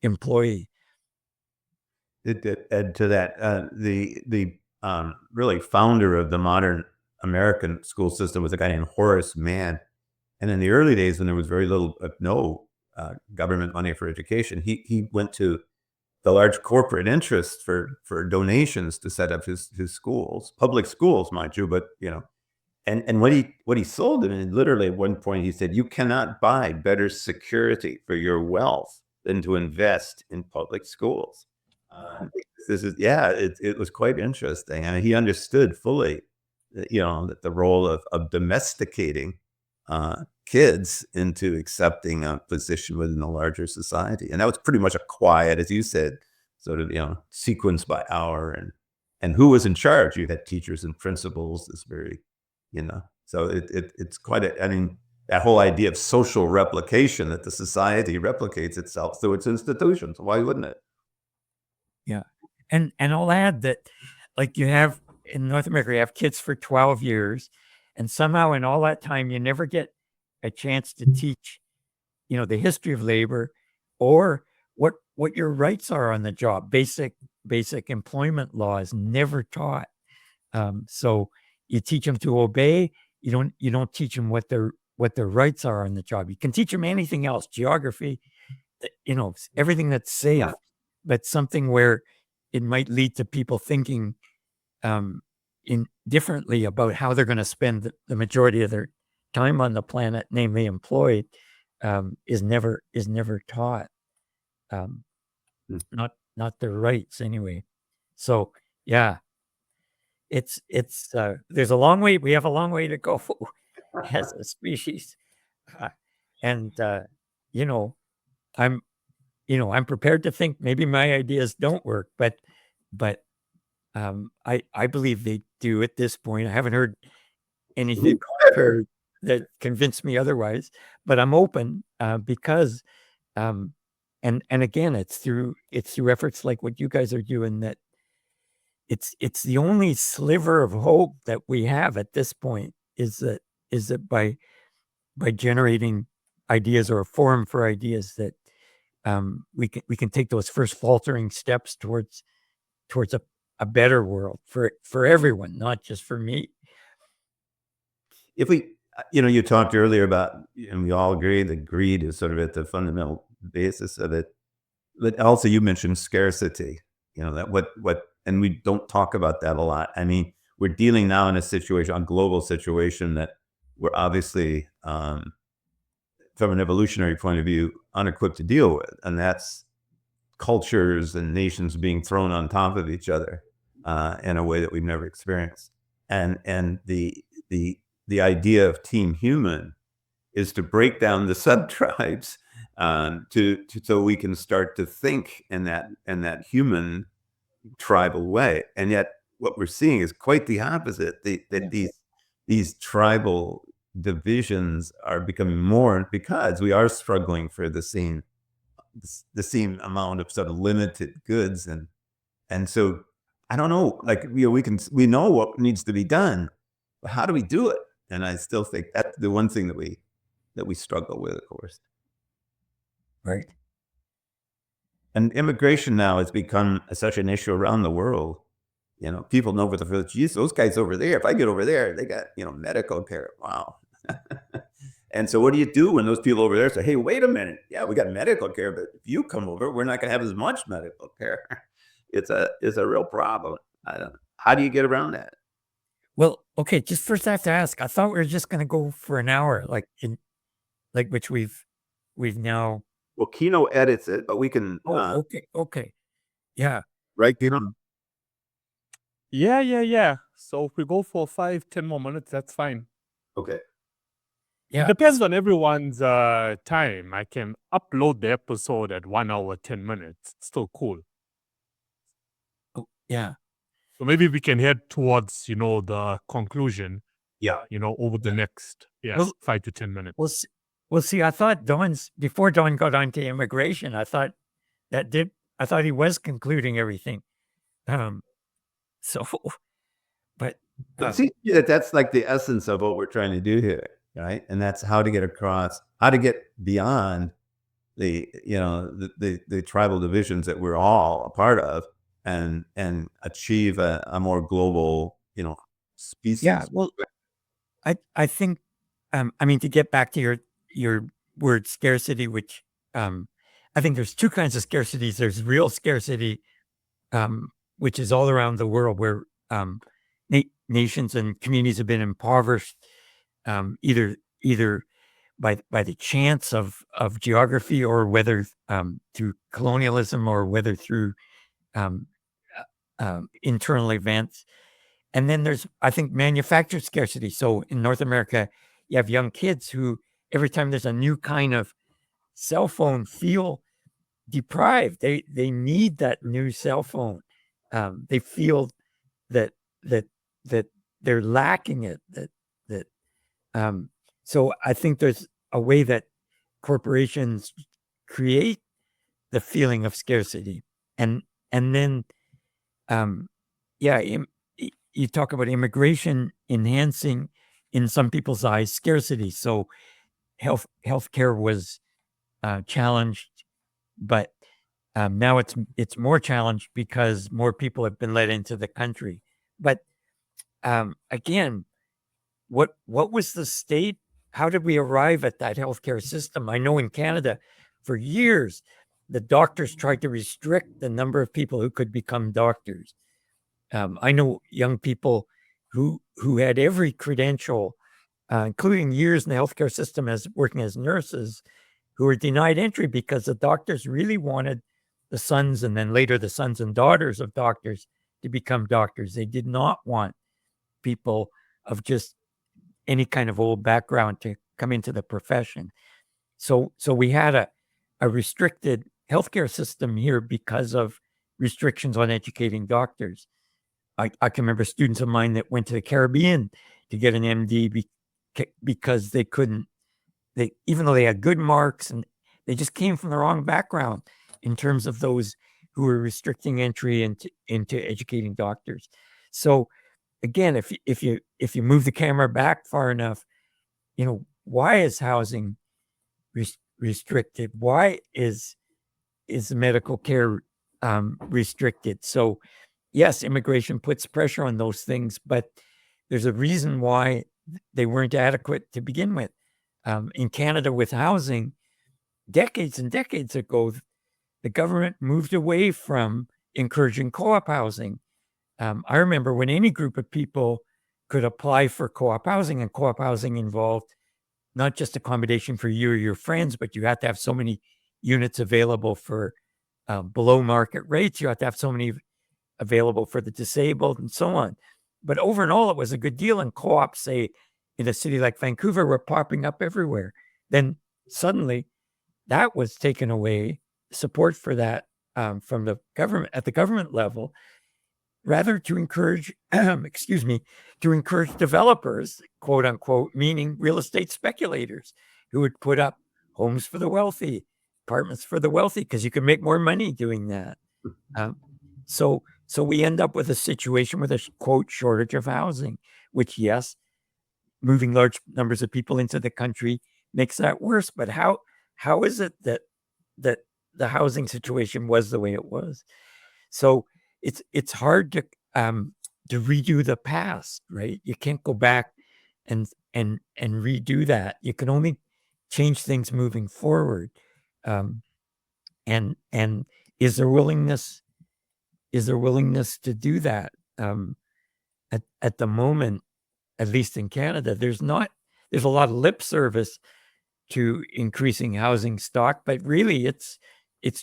employee. Add to that, the really founder of the modern American school system was a guy named Horace Mann. And in the early days, when there was very little, no government money for education. He went to the large corporate interests for donations to set up his schools, public schools, mind you, but and what he sold them, and literally at one point he said, you cannot buy better security for your wealth than to invest in public schools. It was quite interesting. I mean, he understood fully, that the role of domesticating kids into accepting a position within a larger society. And that was pretty much a quiet, as you said, sort of, sequence by hour, and who was in charge. You had teachers and principals, this very, so it's quite I mean, that whole idea of social replication, that the society replicates itself through its institutions. Why wouldn't it? Yeah. And I'll add that, like, you have in North America, you have kids for 12 years, and somehow in all that time, you never get a chance to teach, the history of labor, or what your rights are on the job. Basic employment law is never taught. So you teach them to obey. You don't teach them what their rights are on the job. You can teach them anything else, geography, everything that's safe, but something where it might lead to people thinking differently about how they're going to spend the majority of their time on the planet, namely employed, is never taught. Not their rights anyway. So yeah, it's there's a long way. We have a long way to go as a species, and I'm prepared to think maybe my ideas don't work, but I believe they do at this point. I haven't heard anything that convinced me otherwise, but I'm open because and again, it's through efforts like what you guys are doing that it's the only sliver of hope that we have at this point is that by generating ideas, or a forum for ideas, that we can take those first faltering steps towards a better world for everyone, not just for me. If we, you talked earlier about, and we all agree that greed is sort of at the fundamental basis of it, but also you mentioned scarcity, that what, and we don't talk about that a lot. I mean, we're dealing now in a global situation that we're obviously, from an evolutionary point of view, unequipped to deal with, and that's cultures and nations being thrown on top of each other in a way that we've never experienced. And the idea of Team Human is to break down the sub-tribes so we can start to think in that human tribal way. And yet what we're seeing is quite the opposite. That these tribal divisions are becoming more, because we are struggling for the same amount of sort of limited goods, and so I don't know, like, we know what needs to be done, but how do we do it? And I still think that's the one thing that we struggle with, of course. Right. And immigration now has become such an issue around the world. People know with the geez, those guys over there, if I get over there, they got, medical care. Wow. And so what do you do when those people over there say, hey, wait a minute. Yeah, we got medical care, but if you come over, we're not going to have as much medical care. It's a real problem. How do you get around that? Well, okay, just first I have to ask, I thought we were just going to go for an hour, which we've now. Well, Kino edits it, but we can. Okay. Yeah. Right, Kino? Yeah. So if we go for 5-10 more minutes, that's fine. Okay. Yeah. It depends on everyone's time. I can upload the episode at 1 hour, 10 minutes. It's still cool. Oh, yeah. So maybe we can head towards, the conclusion. Yeah. Over the next 5 to 10 minutes. We'll see. I thought before Don got onto immigration, I thought he was concluding everything. So, but see, that's like the essence of what we're trying to do here, right? And that's how to get beyond the tribal divisions that we're all a part of, and achieve a more global, species. Yeah. Well, I think, to get back to your word scarcity, which I think there's two kinds of scarcities. There's real scarcity, which is all around the world, where nations and communities have been impoverished, either by the chance of geography, or whether through colonialism, or whether through internal events. And then there's, I think, manufactured scarcity. So in North America, you have young kids who, every time there's a new kind of cell phone, feel deprived. They need that new cell phone. They feel that they're lacking it. So I think there's a way that corporations create the feeling of scarcity, and then you talk about immigration enhancing, in some people's eyes, scarcity. So healthcare was challenged, but now it's more challenged because more people have been let into the country. But again, what was the state? How did we arrive at that healthcare system? I know in Canada, for years, the doctors tried to restrict the number of people who could become doctors. I know young people who had every credential, including years in the healthcare system as working as nurses, who were denied entry because the doctors really wanted the sons, and then later the sons and daughters of doctors, to become doctors. They did not want people of just any kind of old background to come into the profession. So we had a restricted healthcare system here because of restrictions on educating doctors. I can remember students of mine that went to the Caribbean to get an MD because they couldn't, even though they had good marks, and they just came from the wrong background in terms of those who were restricting entry into educating doctors. So again, if you move the camera back far enough, why is housing restricted? Why is medical care restricted? So yes, immigration puts pressure on those things, but there's a reason why they weren't adequate to begin with. In Canada, with housing, decades and decades ago, the government moved away from encouraging co-op housing. I remember when any group of people could apply for co-op housing, and co-op housing involved not just accommodation for you or your friends, but you had to have so many units available for below market rates. You had to have so many available for the disabled, and so on. But over and all, it was a good deal. And co-ops, say, in a city like Vancouver, were popping up everywhere. Then suddenly that was taken away, support for that from the government, at the government level, rather to encourage, to encourage developers, quote unquote, meaning real estate speculators, who would put up homes for the wealthy, apartments for the wealthy, because you could make more money doing that. So we end up with a situation with a, quote, shortage of housing, which, yes, moving large numbers of people into the country makes that worse. But how is it that the housing situation was the way it was? So it's hard to redo the past, right? You can't go back and redo that. You can only change things moving forward. And is there willingness to do that? At the moment, at least in Canada, there's a lot of lip service to increasing housing stock, but really it's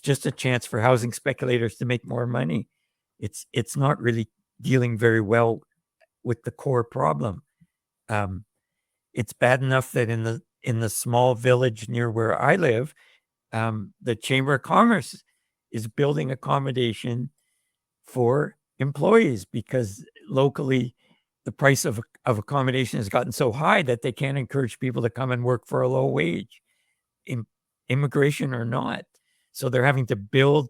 just a chance for housing speculators to make more money. It's not really dealing very well with the core problem. It's bad enough that in the small village near where I live, the Chamber of Commerce is building accommodation for employees, because locally the price of accommodation has gotten so high that they can't encourage people to come and work for a low wage, immigration or not. So they're having to build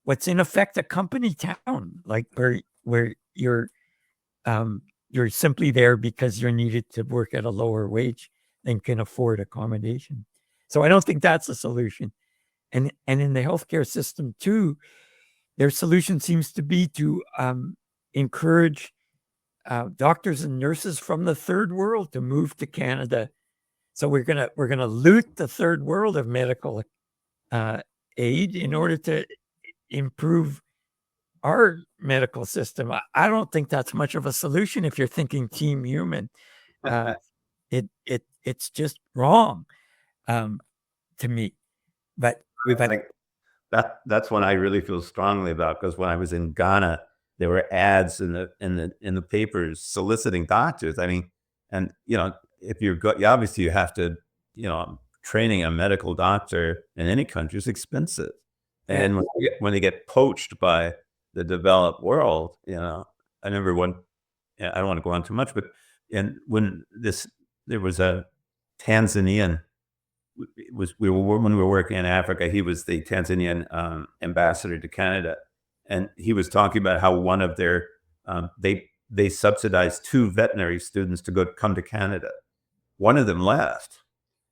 what's in effect a company town, like where you're simply there because you're needed to work at a lower wage and can afford accommodation. So I don't think that's a solution. And in the healthcare system too, their solution seems to be to encourage doctors and nurses from the third world to move to Canada. So we're gonna loot the third world of medical aid in order to improve our medical system. I don't think that's much of a solution if you're thinking team human. It's just wrong to me. But we've had that's one I really feel strongly about, because when I was in Ghana, there were ads in the papers soliciting doctors. I mean, and if obviously you have to, training a medical doctor in any country is expensive, and when they get poached by the developed world, I remember one. I don't want to go on too much, but when there was a Tanzanian. When we were working in Africa, he was the Tanzanian ambassador to Canada, and he was talking about how one of their they subsidized 2 veterinary students to come to Canada. One of them left.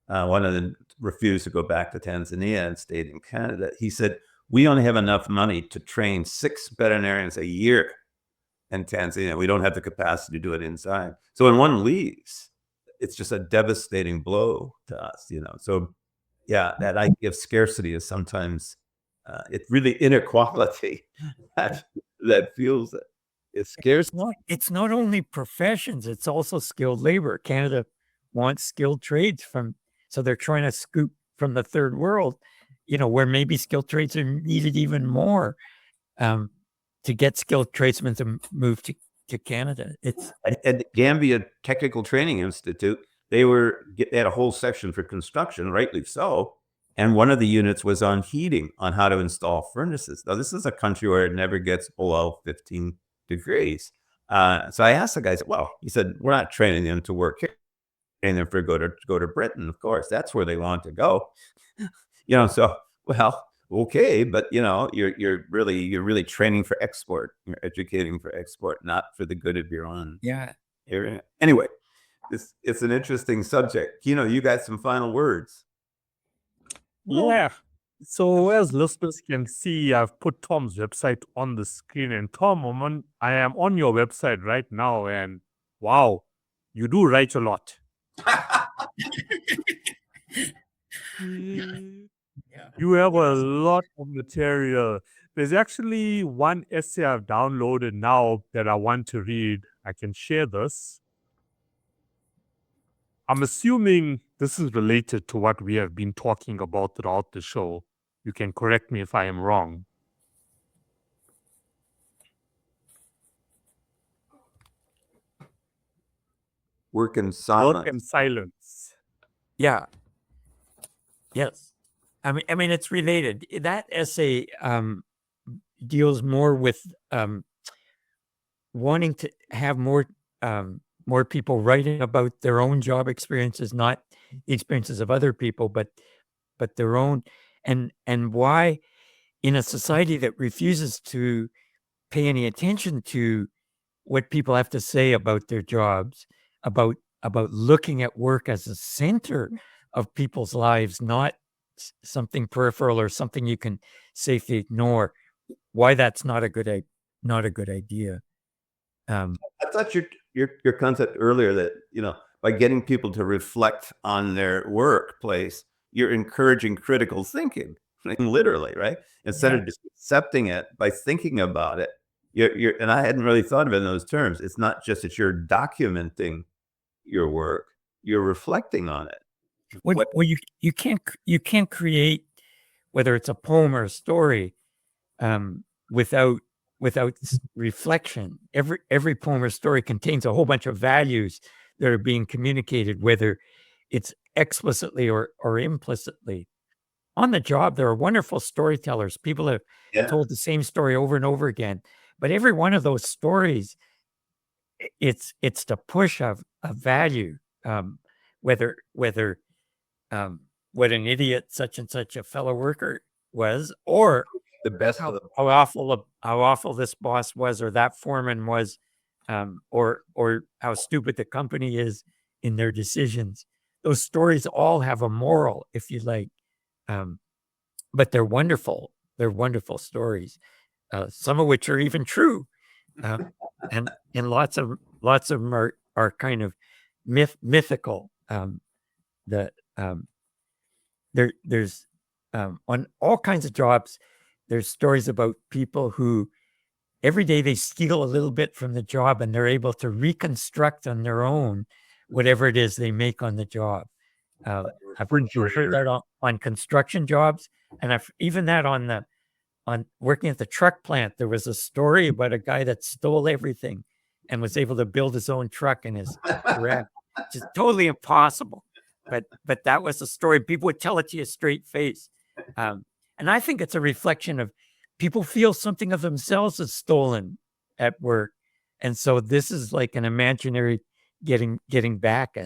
One of them refused to go back to Tanzania and stayed in Canada. He said, "We only have enough money to train 6 veterinarians a year in Tanzania. We don't have the capacity to do it inside." So when one leaves, it's just a devastating blow to us, So, yeah, that idea of scarcity is sometimes it's really inequality that fuels it. It's scarce. It's not only professions; it's also skilled labor. Canada wants skilled trades so they're trying to scoop from the third world, where maybe skilled trades are needed even more to get skilled tradesmen to move to Canada. It's at the Gambia Technical Training Institute, they had a whole section for construction, rightly so. And one of the units was on heating, on how to install furnaces. Now, this is a country where it never gets below 15 degrees. So I asked the guy, he said, "We're not training them to work here, training them for go to Britain. Of course, that's where they want to go." So, okay, but you're really training for export. You're educating for export, not for the good of your own. Yeah. Area. Anyway, it's an interesting subject. Kino, you got some final words? Yeah. So as listeners can see, I've put Tom's website on the screen, and Tom, I am on your website right now, and wow, you do write a lot. You have a lot of material. There's actually one essay I've downloaded now that I want to read. I can share this. I'm assuming this is related to what we have been talking about throughout the show. You can correct me if I am wrong. Work in silence. Work in silence. Yeah. Yes. I mean, it's related. That essay deals more with wanting to have more people writing about their own job experiences, not the experiences of other people, but their own, and why in a society that refuses to pay any attention to what people have to say about their jobs, about looking at work as a center of people's lives, not something peripheral or something you can safely ignore, why that's not a good idea. I thought your concept earlier that by getting people to reflect on their workplace, you're encouraging critical thinking, literally, right? Instead of just accepting it by thinking about it. And I hadn't really thought of it in those terms. It's not just that you're documenting your work; you're reflecting on it. Well, you can't create, whether it's a poem or a story, without reflection. Every poem or story contains a whole bunch of values that are being communicated, whether it's explicitly or implicitly. On the job, there are wonderful storytellers. People have told the same story over and over again, but every one of those stories, it's the push of a value, whether what an idiot such and such a fellow worker was, or The best how of them. awful this boss was, or that foreman was, or how stupid the company is in their decisions. Those stories all have a moral, if you like, but they're wonderful. They're wonderful stories, some of which are even true, and lots of them are kind of mythical. There's on all kinds of jobs. There's stories about people who every day they steal a little bit from the job and they're able to reconstruct on their own whatever it is they make on the job. I've heard that on construction jobs, and I've even that on working at the truck plant. There was a story about a guy that stole everything and was able to build his own truck in his garage. Just totally impossible. But that was the story. People would tell it to you straight face. And I think it's a reflection of people feel something of themselves is stolen at work. And so this is like an imaginary getting back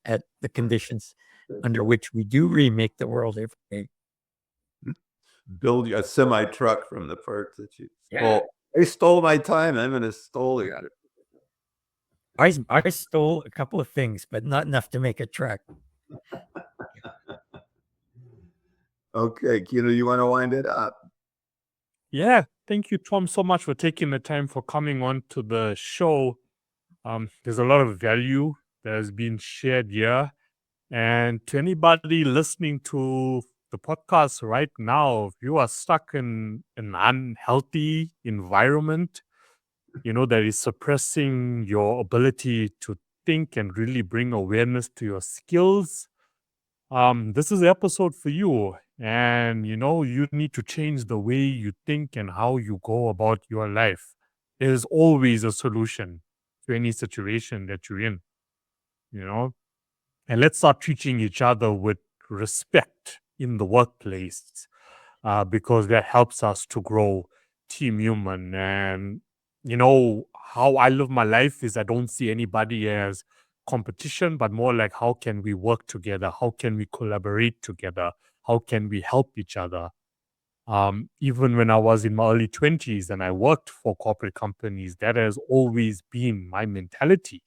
at the conditions under which we do remake the world every day. Build a semi truck from the parts that you stole. They stole my time. I'm going to stole it. I stole a couple of things, but not enough to make a truck. Okay, Kino, you want to wind it up? Yeah, thank you, Tom, so much for taking the time for coming on to the show. There's a lot of value that has been shared here. And to anybody listening to the podcast right now, if you are stuck in an unhealthy environment, that is suppressing your ability to think and really bring awareness to your skills, this is the episode for you. And, you need to change the way you think and how you go about your life. There's always a solution to any situation that you're in, And let's start treating each other with respect in the workplace, because that helps us to grow team human. And, how I live my life is I don't see anybody as competition, but more like how can we work together? How can we collaborate together? How can we help each other? Even when I was in my early 20s and I worked for corporate companies, that has always been my mentality,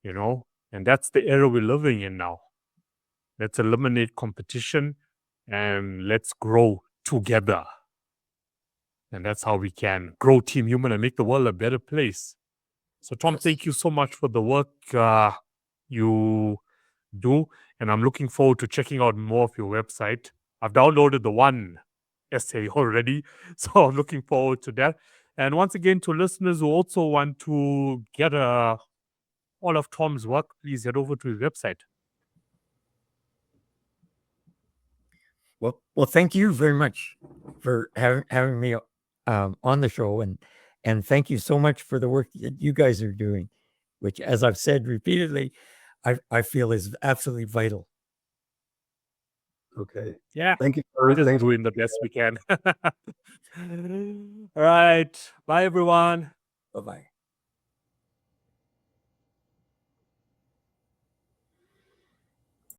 and that's the era we're living in now. Let's eliminate competition and let's grow together. And that's how we can grow Team Human and make the world a better place. So, Tom, thank you so much for the work you do. And I'm looking forward to checking out more of your website. I've downloaded the one essay already, so I'm looking forward to that. And once again, to listeners who also want to get all of Tom's work, please head over to his website. Well, thank you very much for having me on the show, and thank you so much for the work that you guys are doing, which, as I've said repeatedly, I feel is absolutely vital. Okay. Yeah. Thank you. We're just doing the best we can. All right. Bye, everyone. Bye-bye.